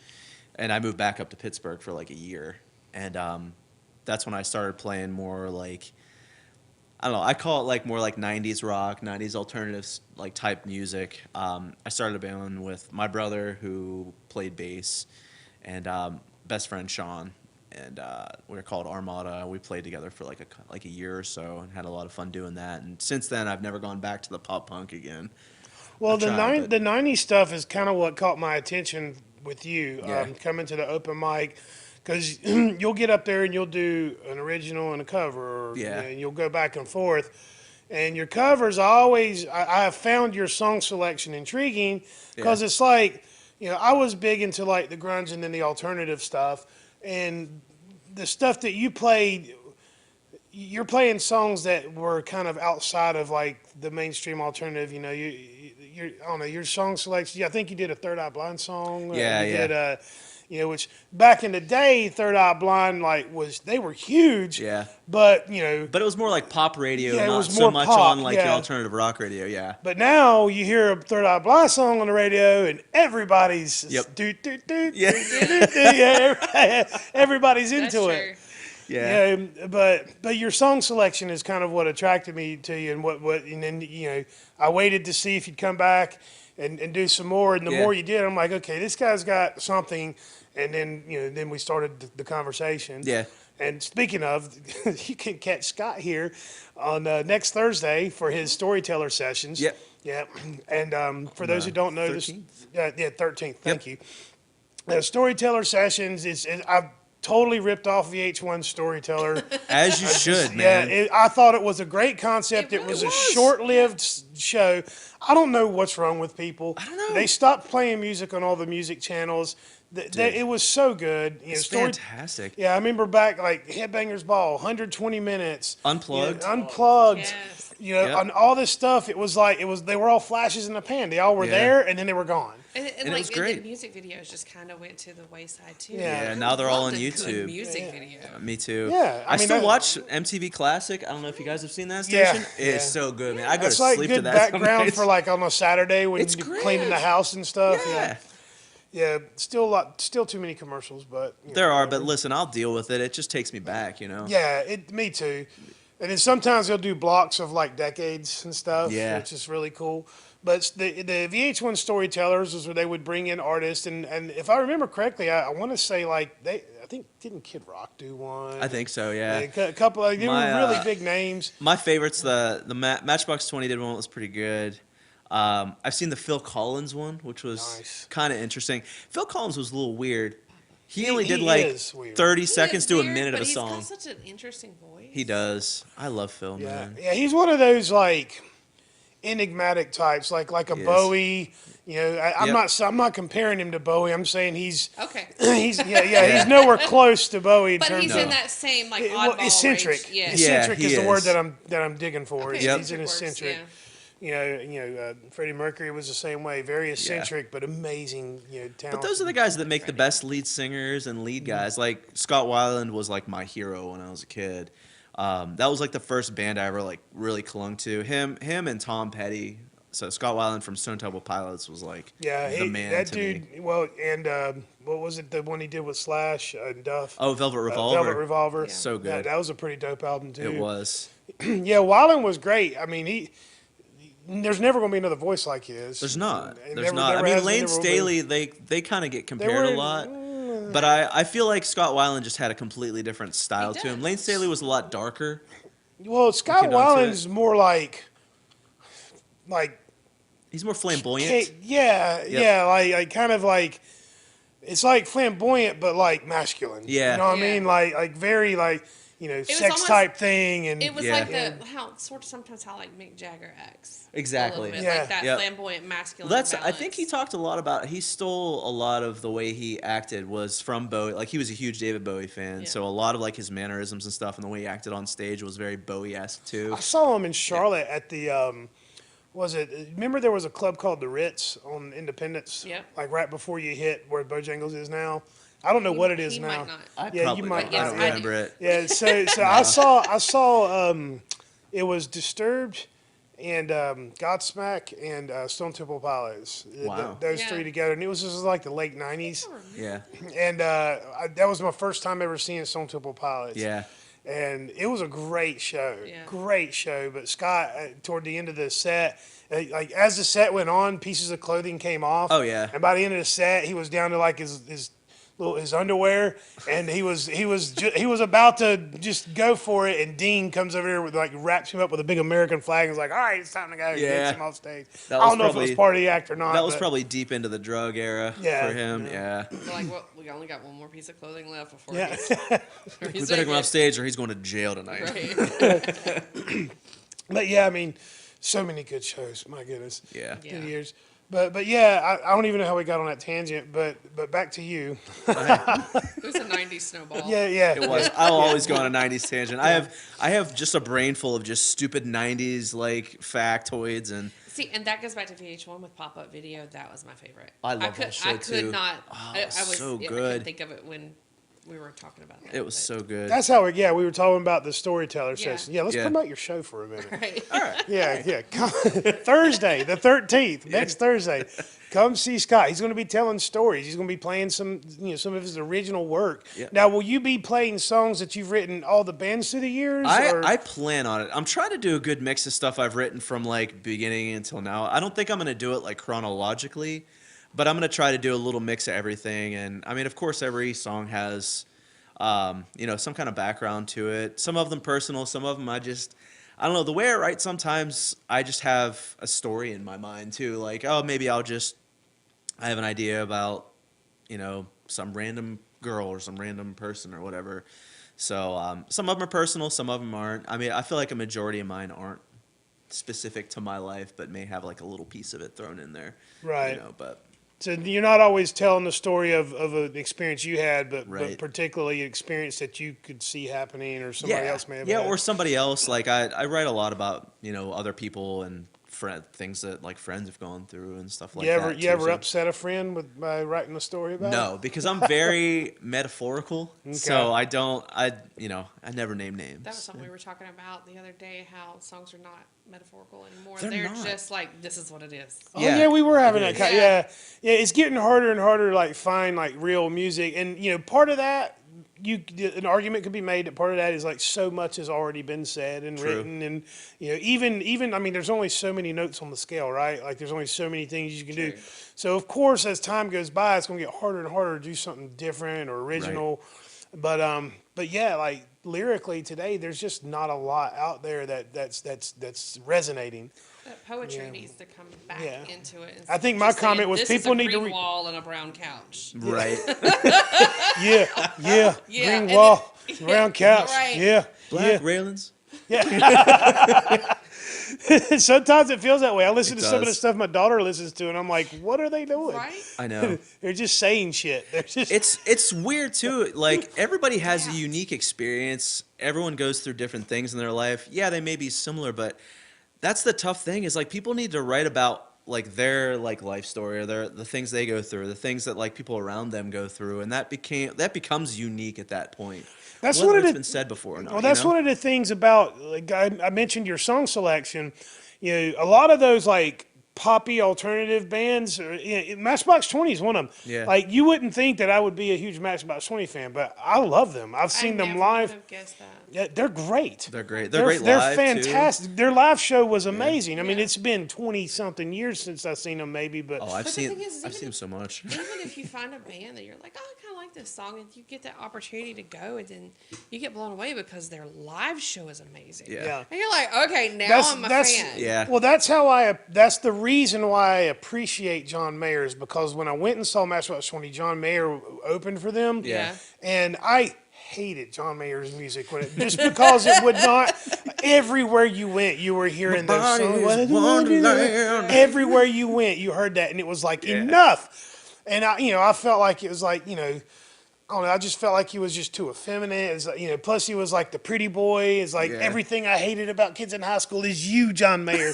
and I moved back up to Pittsburgh for like a year, and that's when I started playing more like, I don't know, I call it like more like 90s rock, 90s alternatives like type music. I started a band with my brother who played bass, and best friend Sean, and we were called Armada. We played together for like a year or so and had a lot of fun doing that. And since then, I've never gone back to the pop punk again. Well, I've tried, but- the 90s stuff is kind of what caught my attention with you, Yeah. coming to the open mic, because you'll get up there and you'll do an original and a cover, Yeah. and you'll go back and forth. And your covers, I have found your song selection intriguing, because Yeah. it's like, I was big into like the grunge and then the alternative stuff, and the stuff that you played, you're playing songs that were kind of outside of like the mainstream alternative. I don't know, your song selection. I think you did a Third Eye Blind song. Yeah, you yeah. did which back in the day, Third Eye Blind they were huge. Yeah. But But it was more like pop radio, Yeah, it not was so more much pop, on like your yeah. alternative rock radio. Yeah. But now you hear a Third Eye Blind song on the radio, and everybody's Yep. doot, doot, doot, Yeah. doot, doot, doot, doot. Yeah, everybody's That's into true. it. Yeah. Yeah, but your song selection is kind of what attracted me to you, and and then I waited to see if you'd come back and do some more, and the Yeah. more you did, I'm like, okay, this guy's got something, and then then we started the conversation. Yeah. And speaking of, you can catch Scott here on next Thursday for his Storyteller Sessions. Yep. Yeah, and for those who don't know, 13th? 13th. Thank you. Storyteller Sessions I've totally ripped off VH1 Storyteller. As you should, man. Yeah, I thought it was a great concept. It really was a was. short-lived show. I don't know what's wrong with people. I don't know. They stopped playing music on all the music channels. It was so good. It's fantastic. Yeah, I remember back like Headbangers Ball, 120 minutes. Unplugged. Unplugged. Yes. Yep. On all this stuff, it was they were all flashes in the pan. They all were Yeah. there, and then they were gone. And it like was great. the music videos just kind of went to the wayside too. Yeah. Yeah, now they're all Loved on a good YouTube. music video. Me too. Yeah, I I mean, still that- watch MTV Classic. I don't know if you guys have seen that Yeah, station. It's yeah. so good, man. I go That's to like sleep to good that. some background nights. for like on a Saturday when It's you're cleaning the great. house and stuff. Yeah. Yeah, still too many commercials, but There are, but listen, I'll deal with it. It just takes me back, Yeah, me too. And then sometimes they'll do blocks of like decades and stuff, Yeah. which is really cool. But the VH1 Storytellers was where they would bring in artists, and if I remember correctly, I want to say like I think didn't Kid Rock do one? I think so, yeah. A couple. They My, were really big names. My favorites, the Matchbox 20 did one that was pretty good. I've seen the Phil Collins one, which was Nice. kind of interesting. Phil Collins was a little weird. He He- only did he like is weird. 30 He seconds is to a weird, minute of but a he's song. got such an interesting voice. He does. I love Phil, Yeah, man. yeah, he's one of those like enigmatic types, like a He is. Bowie. I'm Yep. not comparing him to Bowie. I'm saying he's Okay. he's he's nowhere close to Bowie in But terms he's of in that same like well, oddball eccentric. range. Yeah. Eccentric he is the word is. that I'm digging for. Okay, He's Yep. an eccentric works, eccentric. yeah. Freddie Mercury was the same way, very eccentric but amazing. Talent. But those are the guys that make the best lead singers and lead guys. Like Scott Weiland was like my hero when I was a kid. That was like the first band I ever like really clung to. Him and Tom Petty So Scott Weiland from Stone Temple Pilots was like Yeah, the man that to dude. me. Well, and what was it? The one he did with Slash and Duff. Oh, Velvet Revolver. Velvet Revolver. Yeah. So good. That was a pretty dope album too. It was. Yeah, Weiland was great. I mean, there's never going to be another voice like his. There's not. And There's never- not. never I mean, has been, Lane never will be. Staley, they kind of get compared were- a lot. But I feel like Scott Weiland just had a completely different style He to him. does. Lane Staley was a lot darker. Well, Scott Looking onto Weiland's more like He's more flamboyant. yeah, like kind of like it's like flamboyant, but like masculine. Yeah. You know what I Yeah. mean? Like very like was sex almost- type thing, and It was Yeah. like how sometimes how like Mick Jagger acts. Exactly. A little bit, Yeah. like that Yep. flamboyant masculine. Well, I balance. think he talked a lot about. He stole a lot of the way he acted was from Bowie. Like he was a huge David Bowie fan, Yeah. so a lot of like his mannerisms and stuff and the way he acted on stage was very Bowie-esque too. I saw him in Charlotte at the remember there was a club called the Ritz on Independence? Yep. Like right before you hit where Bojangles is now. I don't know what it is He now. might not. I Yeah, probably you might don't. I not. don't Yes, I remember it. Yeah, so I saw it was Disturbed and Godsmack and Stone Temple Pilots. Wow. Those Yeah. three together, and it was just like the late '90s, Yeah, and that was my first time ever seeing Stone Temple Pilots. yeah. And it was a great show, Yeah. great show. But Scott, toward the end of the set, like as the set went on, pieces of clothing came off. Oh, yeah. And by the end of the set, he was down to like his underwear, and he was about to just go for it. And Dean comes over here with like wraps him up with a big American flag and is like, "All right, it's time to go." Yeah. Gets him off stage. That I was don't know if it was probably- part of the act or not. That was but- probably deep into the drug era Yeah, for him. yeah. Yeah. They're like, well, we only got one more piece of clothing left before Yeah. We better go off stage or he's going to jail tonight. Right. But yeah, I mean, so many good shows. My goodness. Yeah. Yeah. Through the years. But yeah, I don't even know how we got on that tangent. But back to you. It was a '90s snowball. Yeah. It was. I'll always go on a '90s tangent. I have just a brain full of just stupid '90s like factoids and. See, and that goes back to VH1 with pop-up video. That was my favorite. I love that show, I could too. not. Oh, I it was so I good. couldn't think of it when we were talking about that. It was but- so good. That's how we were talking about the Storytellers Yeah. Session. Yeah, let's Yeah. promote your show for a minute. Right. Yeah. Thursday, the 13th, next Thursday. Come see Scott. He's going to be telling stories. He's going to be playing some of his original work. Yeah. Now, will you be playing songs that you've written all the bands through the years? or- I plan on it. I'm trying to do a good mix of stuff I've written from like beginning until now. I don't think I'm going to do it like chronologically, but I'm going to try to do a little mix of everything. And I mean, of course, every song has, some kind of background to it. Some of them personal, some of them I don't know. The way I write, sometimes I just have a story in my mind too. Like, oh, maybe I have an idea about, some random girl or some random person or whatever. So some of them are personal, some of them aren't. I mean, I feel like a majority of mine aren't specific to my life, but may have like a little piece of it thrown in there. Right. But So you're not always telling the story of an experience you had, but Right. particularly an experience that you could see happening or somebody else may have yeah, had. or somebody else. Like I write a lot about other people and things that like friends have gone through and stuff like that. You too, ever so- upset a friend by writing a story about it? No, because I'm very metaphorical. So I never name names. That was something we were talking about the other day. How songs are not metaphorical anymore. They're They're not. just like, this is what it is. Oh Yeah. yeah, we were having It that. is. Yeah. It's getting harder and harder to like find like real music, and part of that, an argument could be made that part of that is like so much has already been said and True. written, and even I mean, there's only so many notes on the scale, right? Like there's only so many things you can do. True. So of course, as time goes by, it's going to get harder and harder to do something different or original. But yeah, like lyrically today, there's just not a lot out there that's resonating. But poetry needs to come back Yeah. into it. I think my comment was this people is a need to green wall and a brown couch. Right. Yeah, Yeah, green and wall, round couch. Right. Yeah, Black railings. Sometimes it feels that way. I listen It to some of the does. stuff my daughter listens to, and I'm like, what are they doing? Right? I know. They're just saying shit. They're just It's weird too. Like everybody has a unique experience. Everyone goes through different things in their life. Yeah, they may be similar, but that's the tough thing is like people need to write about like their like life story or the things they go through, the things that like people around them go through, and that becomes unique at that point. That's Whether one of it's the- been said before or not. Well, that's one of the things about, like, I mentioned your song selection. A lot of those, like, poppy alternative bands. Matchbox 20 is one of them. Yeah. Like, you wouldn't think that I would be a huge Matchbox 20 fan, but I love them. I've seen them live. I never would have guessed that. Yeah, they're great. They're great. They're great They're live, fantastic. Their live show was amazing. I mean, Yeah. it's been 20-something years since I've seen them, maybe, but Oh, I've the seen thing is, I've even seen them so much. Even if you find a band that you're like, oh, I kind of like this song, and you get that opportunity to go, and then you get blown away because their live show is amazing. Yeah. And you're like, okay, now I'm a fan. Yeah. Well, that's the reason why I appreciate John Mayer, is because when I went and saw Matchbox 20, John Mayer opened for them. Yeah. And I hated John Mayer's music just because it would not. Everywhere you went, you were hearing those songs. Everywhere you went, you heard that, and it was like enough. And I felt like it was like, I don't know. I just felt like he was just too effeminate. It's like, plus he was like the pretty boy. It's like everything I hated about kids in high school is you, John Mayer.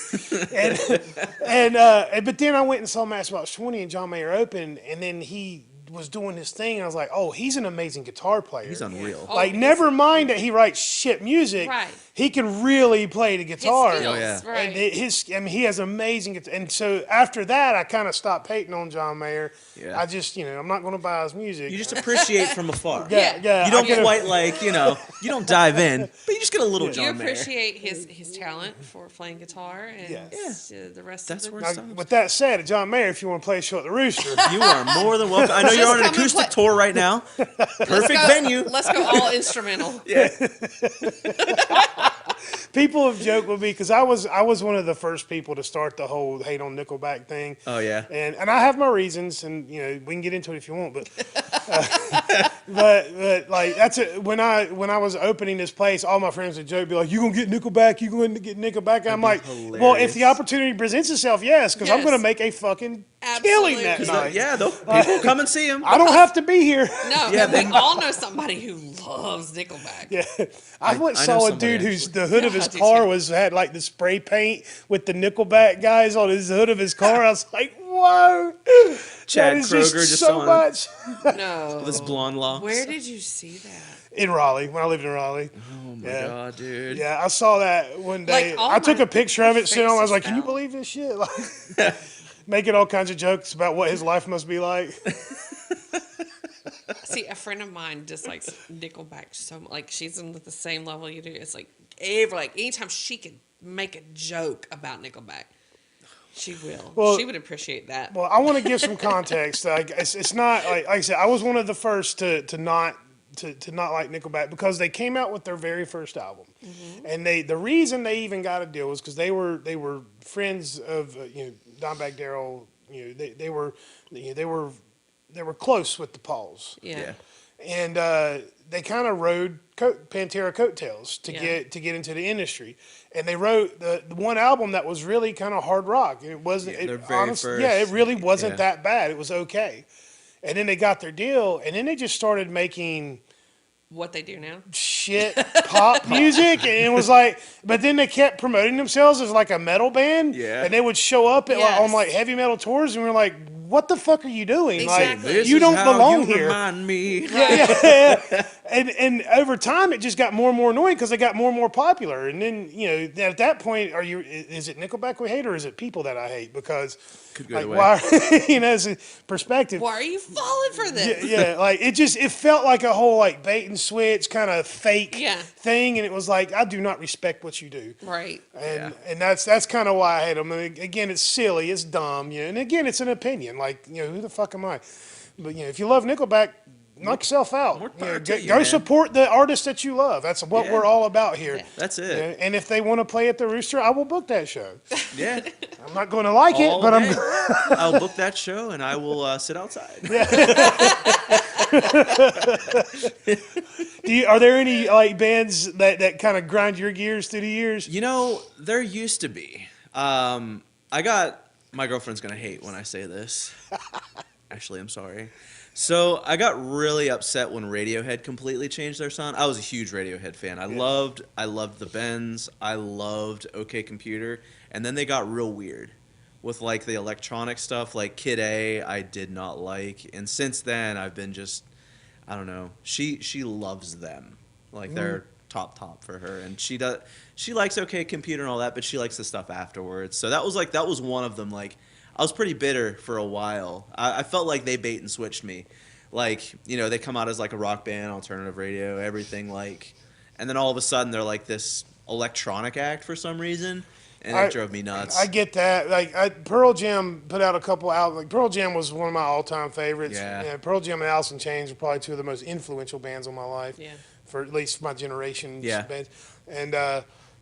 But then I went and saw Matchbox 20 and John Mayer opened, and then he was doing his thing, and I was like, oh, he's an amazing guitar player. He's unreal. Like, never mind that he writes shit music. Right. He can really play the guitar. His skills, Oh, yeah. right. And he has amazing guitar. And so after that, I kind of stopped hating on John Mayer. Yeah. I just, I'm not going to buy his music. You just appreciate from afar. yeah. You don't I get quite like, you don't dive in, but you just get a little You John Mayer. appreciate his talent for playing guitar and the rest That's of where the it stops. With that said, John Mayer, if you want to play a show at the Rooster, You are more than welcome. I know you're on an come and acoustic play. tour right now. Perfect venue. Let's go all instrumental. Yeah. people have joked with me because I was one of the first people to start the whole hate on Nickelback thing. Oh, yeah. And I have my reasons, and we can get into it if you want, but but like when I was opening this place, all my friends would joke, be like, "You gonna get Nickelback? You gonna get Nickelback?" I'm like, well, if the opportunity presents itself, yes, because I'm Yes. gonna make a fucking Absolutely. killing that 'Cause night. Yeah, people come and see him. I don't have to be here. No, Yeah, we all know somebody who loves Nickelback. Yeah, I went I saw know a somebody, dude whose actually. the hood of Yeah, his I do car too. had like the spray paint with the Nickelback guys on his hood of his car. I was like, whoa, Chad that is Kroger just so on much. No. This blonde locks. Where did you see that? In Raleigh, when I lived in Raleigh. Oh my Yeah. god, dude. Yeah, I saw that one day. Like, all I took my a picture of it, sent it on. I was like, faces "Can you fell. believe this shit?" Like, making all kinds of jokes about what his life must be like. See, a friend of mine dislikes Nickelback so much. Like, she's in the same level you do. It's like, anytime she can make a joke about Nickelback, she will. Well- She would appreciate that. Well, I want to give some context. Like, it's not like I said. I was one of the first to not like Nickelback because they came out with their very first album, and the reason they even got a deal was because they were friends of Dimebag Darrell. They were close with the Pauls. yeah. And they kind of rode Pantera coattails to Yeah. get into the industry, and they wrote the one album that was really kind of hard rock. It wasn't. their it, very honestly, first. yeah, it really wasn't Yeah. that bad. It was okay, and then they got their deal, and then they just started making What they do now. shit pop music, and it was like. But then they kept promoting themselves as like a metal band, Yeah. and they would show up at, Yes. on like heavy metal tours, and we were like, "What the fuck are you doing? Exactly. Like, This you is don't how belong you here." Remind me. And over time, it just got more and more annoying because they got more and more popular. And then at that point, is it Nickelback we hate or is it people that I hate? Because Could go like either way. why it's a perspective. Why are you falling for this? Yeah, like it felt like a whole like bait and switch kind of fake Yeah. thing, and it was like I do not respect what you do. Right. And that's kind of why I hate them. And again, it's silly, it's dumb, and again, it's an opinion. Like, who the fuck am I? But if you love Nickelback, knock yourself out. more power to Go, you, go man. support the artists that you love. That's what Yeah. we're all about here. Yeah. That's it. And if they want to play at the Rooster, I will book that show. Yeah. I'm not going to like it, All but day. I'll book that show and I will sit outside. Are there any like bands that kind of grind your gears through the years? There used to be. My girlfriend's going to hate when I say this. Actually, I'm sorry. So I got really upset when Radiohead completely changed their sound. I was a huge Radiohead fan. I loved the Bends. I loved OK Computer. And then they got real weird with like the electronic stuff, like Kid A. I did not like. And since then, I've been just, I don't know. She loves them. Like they're top for her, and she likes OK Computer and all that, but she likes the stuff afterwards. So that was one of them. Like, I was pretty bitter for a while. I felt like they bait and switched me. Like, you know, they come out as like a rock band, alternative radio, everything, like, and then all of a sudden they're like this electronic act for some reason. And it drove me nuts. I get that. Like, Pearl Jam put out a couple albums. Like, Pearl Jam was one of my all-time favorites. Yeah. Pearl Jam and Alice in Chains were probably two of the most influential bands of my life. Yeah. For at least my generation's Yeah. bands. And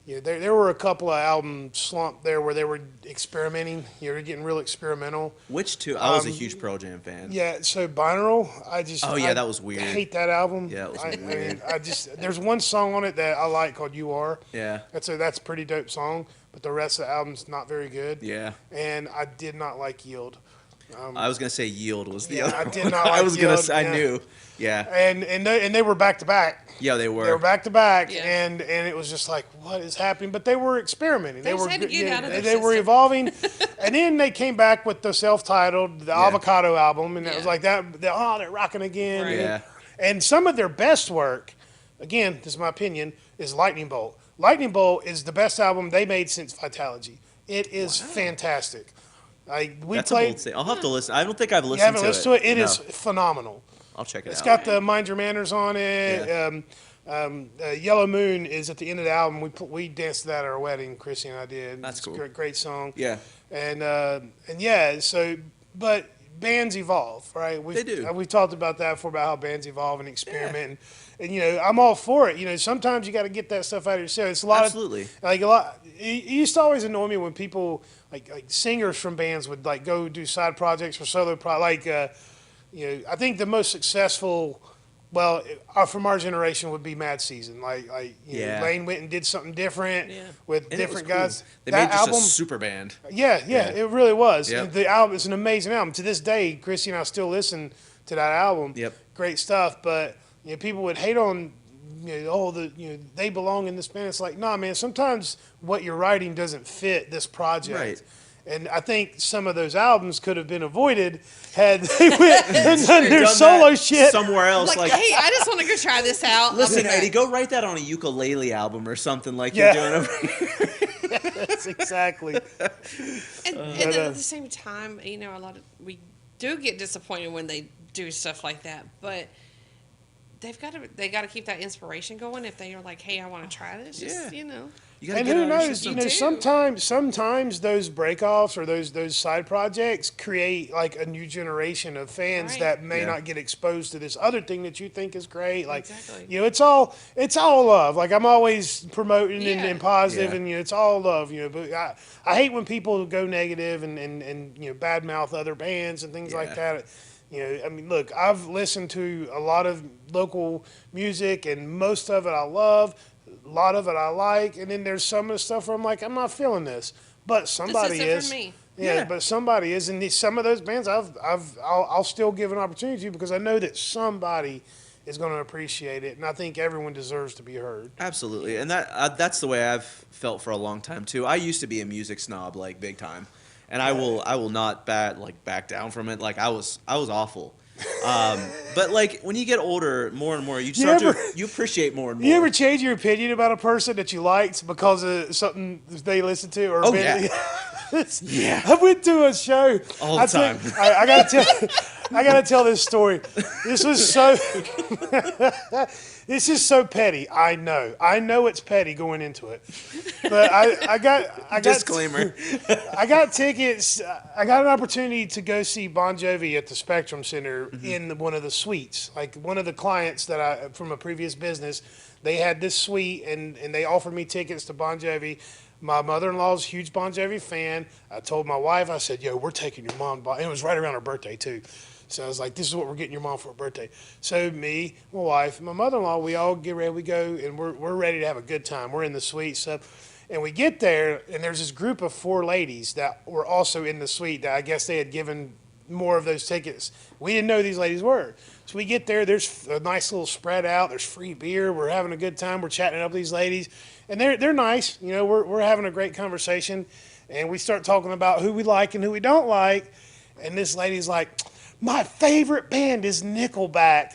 there were a couple of album slump there where they were experimenting. You were getting real experimental. Which two? I was a huge Pearl Jam fan. Yeah. So Binaural, Oh, yeah, that was weird. I hate that album. Yeah, it was I weird. there's one song on it that I like called "You Are." Yeah. That's a pretty dope song. But the rest of the album's not very good. Yeah. And I did not like Yield. I was gonna say Yield was the other. I did one. not I like was gonna. Yield, Say, I yeah. knew. Yeah. And they were back to back. Yeah, they were. They were back to back, Yeah. and it was just like, what is happening? But they were experimenting. They were just had to get out of their they were system. evolving, and then they came back with the self-titled Avocado album, and it was Yeah. like that. They're rocking again. Right. Yeah. And some of their best work, again, this is my opinion, is Lightning Bolt. Lightning Bolt is the best album they made since Vitalogy. It is fantastic. Like we That's a played. bold statement. I'll have to listen. I don't think I've listened You haven't to listened to it. It No. is phenomenal. I'll check it It's out. got the Mind Your Manners on it. Yeah. Yellow Moon is at the end of the album. We danced to that at our wedding. Chrissy and I did. That's It's cool. a great song. Yeah. And yeah. So, but bands evolve, right? They do. We've talked about that before, about how bands evolve and experiment. And you know, I'm all for it. You know, sometimes you got to get that stuff out of yourself. It's a lot Absolutely. It used to always annoy me when people like singers from bands would like go do side projects or solo you know, I think the most successful, from our generation would be Mad Season. You know, Yeah. Lane went and did something different Yeah. with And it different was cool. guys. They that made just album, a super band. yeah, Yeah. it really was. Yep. And the album is an amazing album. To this day, Chrissy and I still listen to that album. Yep. Great stuff. But you know, people would hate on they belong in this band. It's like, nah, man. Sometimes what you're writing doesn't fit this project. Right. And I think some of those albums could have been avoided had they went and done their Done solo that shit. somewhere else. Like, Like, hey, I just want to go try this out. listen, Okay. Eddie, go write that on a ukulele album or something like Yeah. you're doing over here. That's exactly. And then at the same time, you know, we do get disappointed when they do stuff like that, but they got to keep that inspiration going. If they are like, hey, I want to try this, just, Yeah. you know. You gotta And get who it out of your knows? system. You know, sometimes those breakoffs or those side projects create like a new generation of fans Right. that may Yeah. not get exposed to this other thing that you think is great. Like, Exactly. you know, it's all love. Like, I'm always promoting Yeah. and positive, Yeah. and you know, it's all love. You know, but I hate when people go negative and you know, badmouth other bands and things like Yeah. that. You know, I mean, look, I've listened to a lot of local music, and most of it I love. A lot of it I like, and then there's some of the stuff where I'm like, I'm not feeling this, but somebody isn't for is. me. Yeah, but somebody is, and some of those bands I'll still give an opportunity to because I know that somebody is going to appreciate it, and I think everyone deserves to be heard. Absolutely, and that's the way I've felt for a long time too. I used to be a music snob, like big time, and I will not back down from it. Like I was awful, but like when you get older, more and more, you appreciate more and more. You ever change your opinion about a person that you liked because of something they listened to? Or Oh, been- yeah. Yeah. I went to a show All the time. I gotta tell this story. This was so. This is so petty. I know it's petty going into it, but I got Disclaimer. I got tickets. I got an opportunity to go see Bon Jovi at the Spectrum Center in one of the suites. Like one of the clients that from a previous business, they had this suite and they offered me tickets to Bon Jovi. My mother-in-law's a huge Bon Jovi fan. I told my wife, I said, yo, we're taking your mom. And it was right around her birthday, too. So I was like, this is what we're getting your mom for her birthday. So me, my wife, and my mother-in-law, we all get ready. We go, and we're ready to have a good time. We're in the suite stuff. And we get there, and there's this group of 4 ladies that were also in the suite that I guess they had given more of those tickets. We didn't know who these ladies were. So we get there, there's a nice little spread out. There's free beer. We're having a good time. We're chatting up with these ladies. And they're nice. You know, we're having a great conversation. And we start talking about who we like and who we don't like. And this lady's like, my favorite band is Nickelback.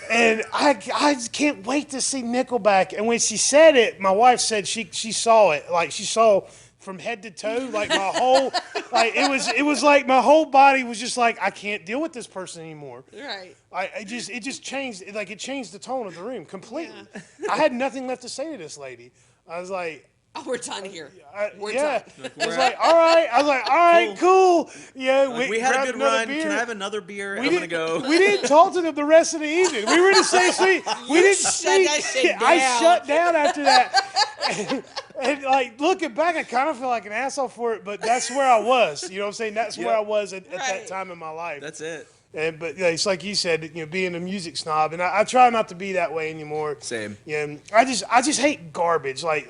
And I just can't wait to see Nickelback. And when she said it, my wife said she saw it. Like, she saw from head to toe, like my whole, like it was like my whole body was just like, I can't deal with this person anymore. Right. It just changed, like it changed the tone of the room completely. Yeah. I had nothing left to say to this lady. I was like, oh, we're done here. We're yeah. done. I was like, all right. I was like, all right, cool. Yeah, We had a good run. Beer. Can I have another beer? I'm gonna go. We didn't talk to them the rest of the evening. We were in the same suite. We didn't speak. that shit down. I shut down after that. And like looking back, I kind of feel like an asshole for it, but that's where I was. You know what I'm saying? That's where I was at that time in my life. That's it. But yeah, it's like you said, being a music snob, and I try not to be that way anymore. Same. Yeah, I just hate garbage. Like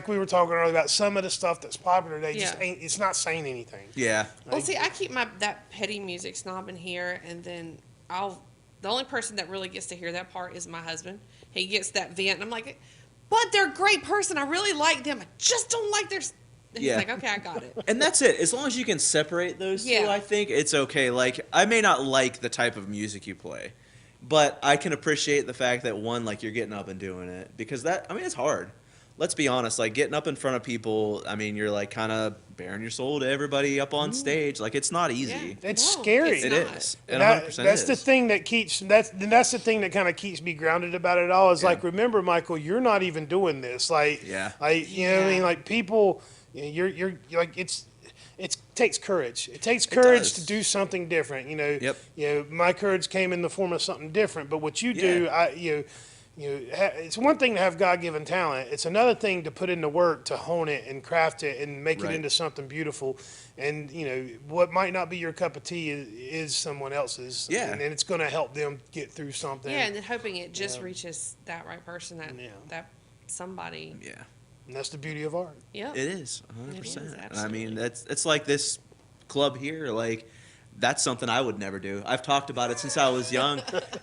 we were talking earlier about some of the stuff that's popular today. Just ain't. It's not saying anything. Yeah. Well, see, I keep that petty music snob in here, and then the only person that really gets to hear that part is my husband. He gets that vent, and I'm like, but they're a great person. I really like them. I just don't like their. And he's like, okay, I got it. And that's it. As long as you can separate those two, I think it's okay. Like, I may not like the type of music you play, but I can appreciate the fact that, one, like, you're getting up and doing it. Because it's hard. Let's be honest. Like, getting up in front of people, you're, like, kind of bearing your soul to everybody up on stage. Like, it's not easy. Yeah, it's scary. It is. And that's the thing that keeps, that's the thing that kind of keeps me grounded about it all is, like, remember, Michael, you're not even doing this. Like, you know what I mean? Like, people... You're like it takes courage. It takes courage to do something different. My courage came in the form of something different. But what you do, it's one thing to have God-given talent. It's another thing to put in the work to hone it and craft it and make it into something beautiful. And what might not be your cup of tea is someone else's. Yeah, and it's going to help them get through something. Yeah, and then hoping it just reaches that right person, that somebody. Yeah. And that's the beauty of art. Yeah, it is 100%. Absolutely. It's like this club here. Like, that's something I would never do. I've talked about it since I was young,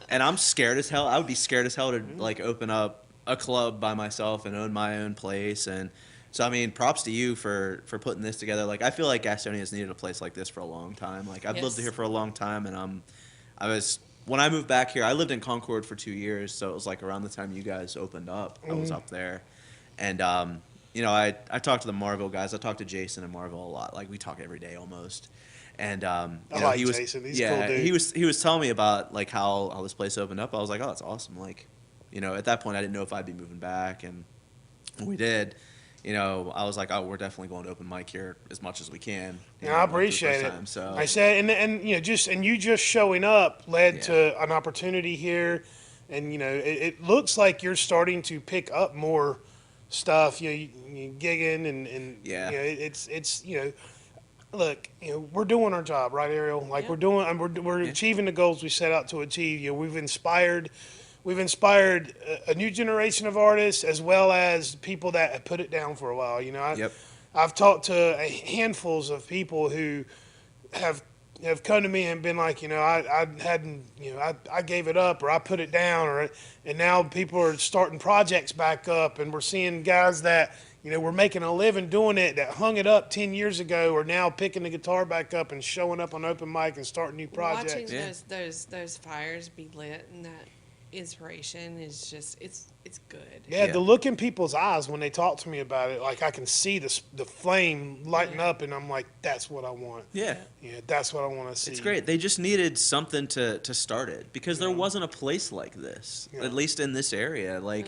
and I'm scared as hell. I would be scared as hell to like open up a club by myself and own my own place. And so, props to you for putting this together. Like, I feel like Gastonia's needed a place like this for a long time. Like, I've lived here for a long time, and when I moved back here, I lived in Concord for 2 years, so it was like around the time you guys opened up, I was up there. And, I talked to the Marville guys. I talked to Jason and Marville a lot. Like, we talk every day almost. And, he was, Jason. He's a cool dude. he was telling me about, like, how this place opened up. I was like, oh, that's awesome. Like, at that point, I didn't know if I'd be moving back. And when we did, I was like, oh, we're definitely going to open mic here as much as we can. I appreciate it. Time, so. I said, and you just showing up led to an opportunity here. And, it looks like you're starting to pick up more stuff, you gigging and it's look, we're doing our job, right, Ariel? Like we're achieving the goals we set out to achieve. We've inspired a new generation of artists as well as people that have put it down for a while. I've talked to handfuls of people who have come to me and been like, I hadn't, I gave it up or I put it down and now people are starting projects back up and we're seeing guys that, were making a living doing it that hung it up 10 years ago are now picking the guitar back up and showing up on open mic and starting new projects. Watching those fires be lit and that inspiration is just, it's good. Yeah, the look in people's eyes when they talk to me about it, like I can see the flame lighting up, and I'm like, that's what I want. Yeah, that's what I want to see. It's great. They just needed something to start it because there wasn't a place like this, at least in this area. Like,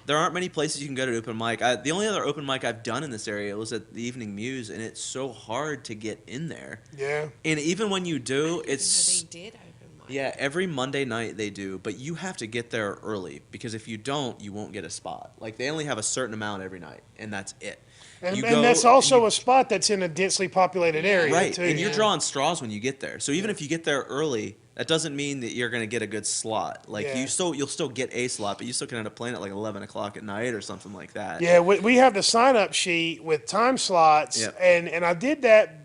there aren't many places you can go to open mic. The only other open mic I've done in this area was at the Evening Muse, and it's so hard to get in there. Yeah. And even when you do, it's... They did open mic. Yeah, every Monday night they do, but you have to get there early because if you don't, you won't get a spot. Like, they only have a certain amount every night, and that's it. And that's also a spot that's in a densely populated area, right, too. And you're drawing straws when you get there. So even if you get there early, that doesn't mean that you're going to get a good slot. Like, you'll still get a slot, but you still can end up playing at like 11 o'clock at night or something like that. Yeah, we have the sign-up sheet with time slots, and I did that,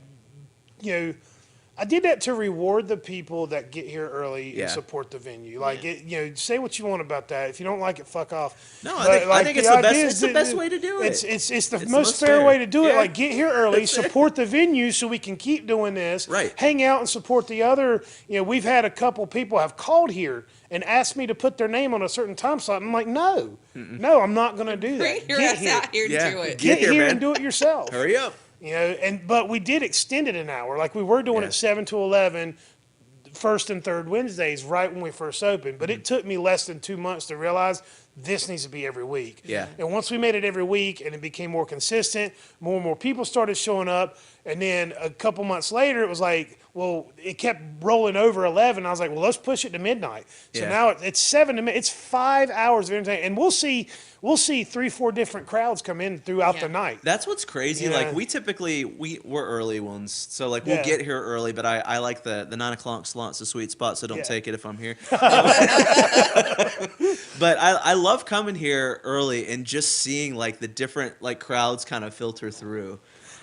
I did that to reward the people that get here early Yeah. and support the venue. Like, say what you want about that. If you don't like it, fuck off. No, But, I think it's the best. idea It's is the that best way to do it. It's the most fair way to do it. Yeah. Like, get here early, support the venue so we can keep doing this. Right. Hang out and support the other. We've had a couple people have called here and asked me to put their name on a certain time slot. I'm like, no, I'm not going to do that. Bring your Get ass here. out here to do it. Get here man. and do it yourself. Hurry up. But we did extend it an hour. Like we were doing it 7 to 11, first and third Wednesdays, right when we first opened. But it took me less than 2 months to realize this needs to be every week. Yeah. And once we made it every week and it became more consistent, more and more people started showing up. And then a couple months later, it was like, well, it kept rolling over 11. I was like, well, let's push it to midnight. So Yeah. now it's 7 to midnight. It's 5 hours of entertainment. And we'll see 3-4 different crowds come in throughout the night. That's what's crazy. Yeah. Like we typically we're early ones, so like we'll get here early. But I like the 9 o'clock slot's a sweet spot, so don't take it if I'm here. But I love coming here early and just seeing like the different like crowds kind of filter through.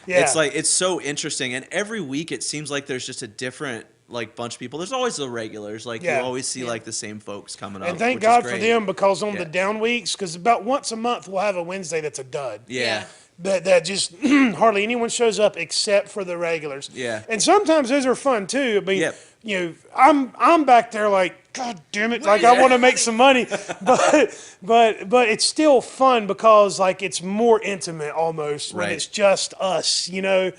Yeah. It's like it's so interesting, and every week it seems like there's just a different like bunch of people. There's always the regulars, like you always see like the same folks coming up. And thank which God is for great. them, because on the down weeks, because about once a month we'll have a Wednesday that's a dud. Yeah. That just hardly anyone shows up except for the regulars. Yeah. And sometimes those are fun too. I mean, Yep. I'm back there like, God damn it, like I want to make some money, but it's still fun because like it's more intimate almost when Right. it's just us, And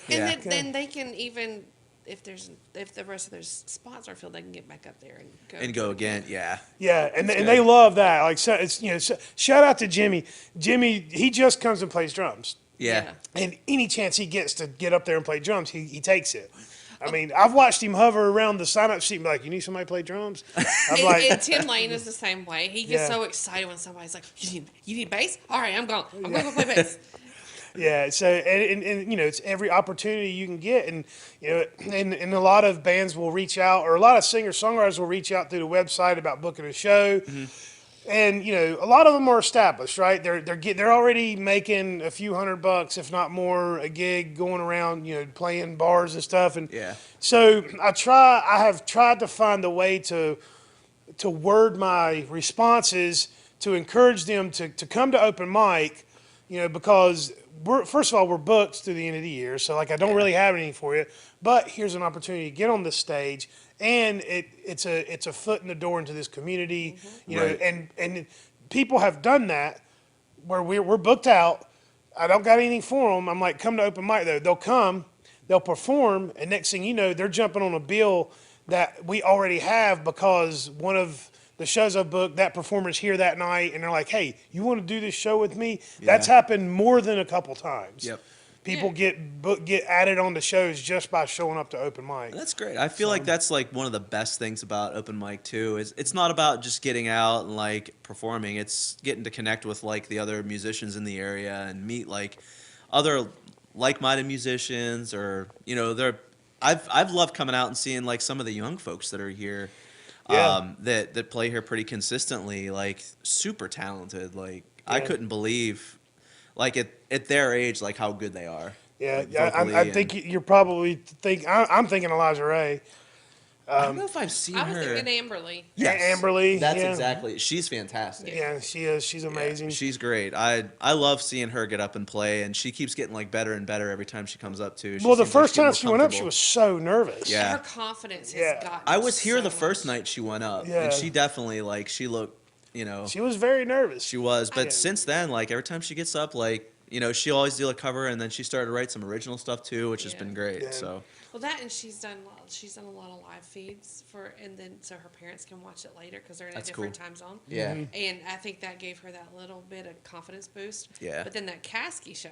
Yeah. then they can even, if the rest of their spots are filled, they can get back up there and go. again. Yeah. Yeah, and they love that. Like, so it's shout out to Jimmy. Jimmy, he just comes and plays drums, Yeah. and any chance he gets to get up there and play drums, he takes it. I mean, I've watched him hover around the sign-up sheet and be like, "You need somebody to play drums?" I'm like, And Tim Lane is the same way. He gets so excited when somebody's like, "You need bass? All right, I'm going to go play bass." yeah. So and it's every opportunity you can get, and and a lot of bands will reach out, or a lot of singer-songwriters will reach out through the website about booking a show. And a lot of them are established, right? They're already making a few $100, if not more, a gig, going around, playing bars and stuff. And so I have tried to find a way to word my responses to encourage them to come to open mic, because first of all, we're booked through the end of the year, so like I don't really have anything for you. But here's an opportunity to get on the stage. And it's a foot in the door into this community, and people have done that where we're booked out. I don't got anything for them. I'm like, come to open mic though. They'll come, they'll perform, and next thing you know, they're jumping on a bill that we already have because one of the shows I've booked, that performer's here that night, and they're like, hey, you want to do this show with me? That's happened more than a couple times. Yep. People get added on to shows just by showing up to open mic. That's great. I feel like that's like one of the best things about open mic too. Is it's not about just getting out and like performing. It's getting to connect with like the other musicians in the area and meet like other like-minded musicians, or I've loved coming out and seeing like some of the young folks that are here. That play here pretty consistently, like super talented. Like I couldn't believe, like at their age, like how good they are. Yeah, like, I think you're probably I'm thinking Elijah Ray. I don't know if I've seen I was her. thinking Amberly. Yes, Amberly. That's yeah. exactly. She's fantastic. Yeah, she is. She's amazing. She's great. I love seeing her get up and play, and she keeps getting like better and better every time she comes up too. Well, the first time she went up, she was so nervous. Yeah. Her confidence has gotten I was here so the first much. night she went up, Yeah. and she definitely she looked, She was very nervous. she was. But Yeah. since then, like every time she gets up, like she'll always do a cover, and then she started to write some original stuff too, which has been great. Yeah. So Well, that, and she's done a lot of live feeds and then so her parents can watch it later because they're in a That's different cool. time zone. Yeah. And I think that gave her that little bit of confidence boost. Yeah. But then that Caskey show,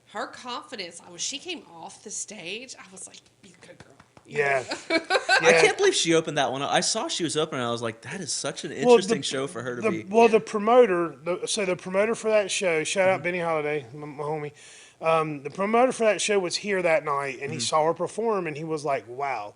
her confidence, when she came off the stage, I was like, "You good girl." Yeah. I can't believe she opened that one up. I saw she was open, and I was like, that is such an interesting show for her to be. Well, the promoter, the promoter for that show, shout out Benny Holiday, my homie. The promoter for that show was here that night, and he saw her perform, and he was like, "Wow,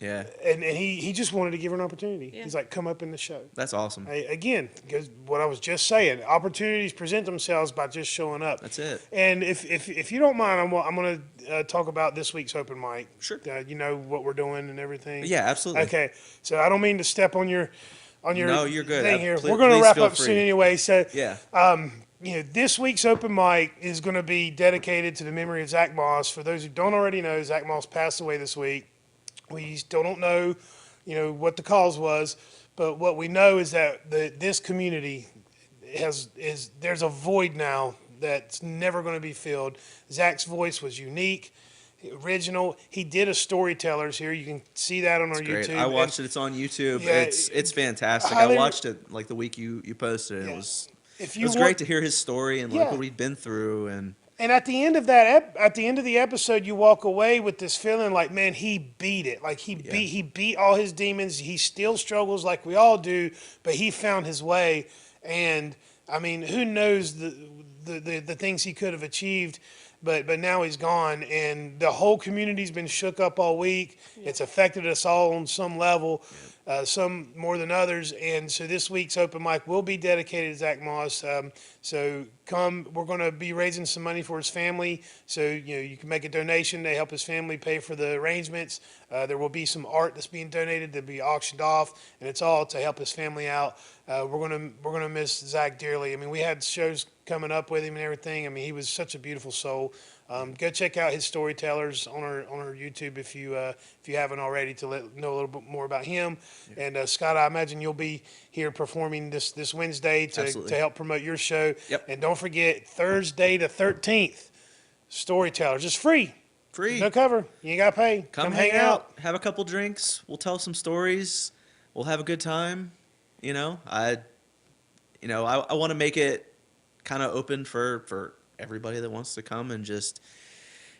Yeah, and he just wanted to give her an opportunity. Yeah. He's like, come up in the show. that's awesome. Again, because what I was just saying, opportunities present themselves by just showing up. That's it. And if you don't mind, I'm going to talk about this week's open mic. Sure. You know what we're doing and everything. Yeah, absolutely. Okay, so I don't mean to step on your No, you're good. thing here. Please- We're going to please wrap feel up free. soon anyway. So Yeah. this week's open mic is going to be dedicated to the memory of Zach Moss. For those who don't already know, Zach Moss passed away this week. We still don't know, what the cause was, but what we know is that this community there's a void now that's never going to be filled. Zach's voice was unique, original. He did a Storytellers here. You can see that on our Great. YouTube. I watched it. It's on YouTube. Yeah, it's fantastic. highly- I watched it like the week you posted it. Yeah. It was If it you was want- great to hear his story and like Yeah. what he'd been through and And at the end of at the end of the episode, you walk away with this feeling like, man, he beat it. Like he beat all his demons. He still struggles like we all do, but he found his way. And I mean, who knows the things he could have achieved, but now he's gone. And the whole community's been shook up all week. It's affected us all on some level. Some more than others, and so this week's open mic will be dedicated to Zach Moss. So come, we're going to be raising some money for his family. So you can make a donation to help his family pay for the arrangements. There will be some art that's being donated to be auctioned off, and it's all to help his family out. We're gonna miss Zach dearly. I mean, we had shows coming up with him and everything. I mean, he was such a beautiful soul. Go check out his Storytellers on our YouTube if you haven't already, to know a little bit more about him. Yeah. And Scott, I imagine you'll be here performing this Wednesday to help promote your show. Yep. And don't forget, Thursday the 13th, Storytellers. It's free. free. No cover. You ain't got to pay. Come hang out. Have a couple drinks. We'll tell some stories. We'll have a good time. I want to make it kind of open for everybody that wants to come and just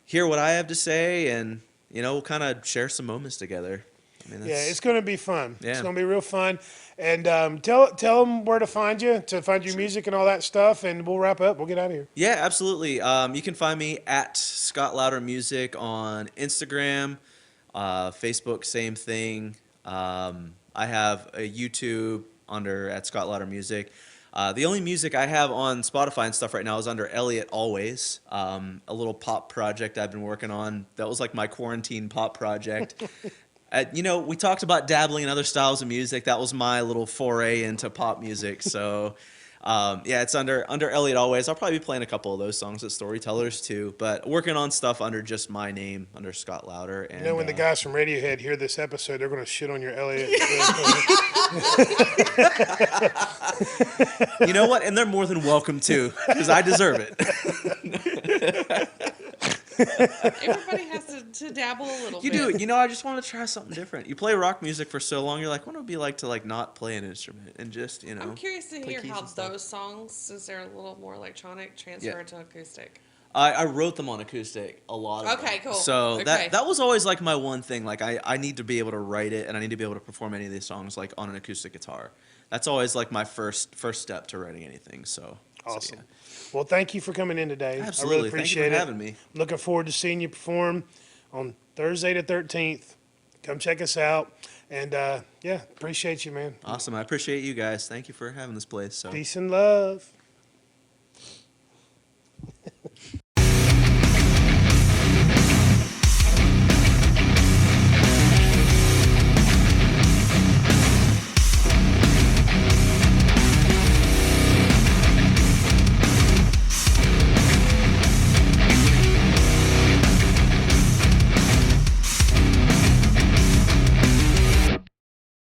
hear what I have to say, and we'll kind of share some moments together. I mean, it's going to be fun. Yeah. It's going to be real fun. And tell them where to find your music and all that stuff, and we'll wrap up. We'll get out of here. Yeah, absolutely. You can find me at Scott Lowder Music on Instagram, Facebook, same thing. I have a YouTube at Scott Lowder Music. The only music I have on Spotify and stuff right now is under Elliot Always, a little pop project I've been working on. That was like my quarantine pop project. We talked about dabbling in other styles of music. That was my little foray into pop music. So, it's under Elliot Always. I'll probably be playing a couple of those songs at Storytellers too, but working on stuff under just my name, under Scott Lowder. And, When the guys from Radiohead hear this episode, they're going to shit on your Elliot. You know what? And they're more than welcome to, because I deserve it. Everybody has to dabble a little You bit. do. I just want to try something different. You play rock music for so long, you're like, what would it be like to not play an instrument and just, I'm curious to play hear keys how and stuff. those songs, is there a little more electronic transfer to acoustic? I wrote them on acoustic, a lot of Okay, them. cool. So Okay. that was always my one thing. I need to be able to write it, and I need to be able to perform any of these songs on an acoustic guitar. That's always my first step to writing anything. So Awesome. yeah. Well, thank you for coming in today. Absolutely. I really appreciate Thank you for it. having me. Looking forward to seeing you perform on Thursday the 13th. Come check us out. And, appreciate you, man. Awesome. I appreciate you guys. Thank you for having this place. So. Peace and love.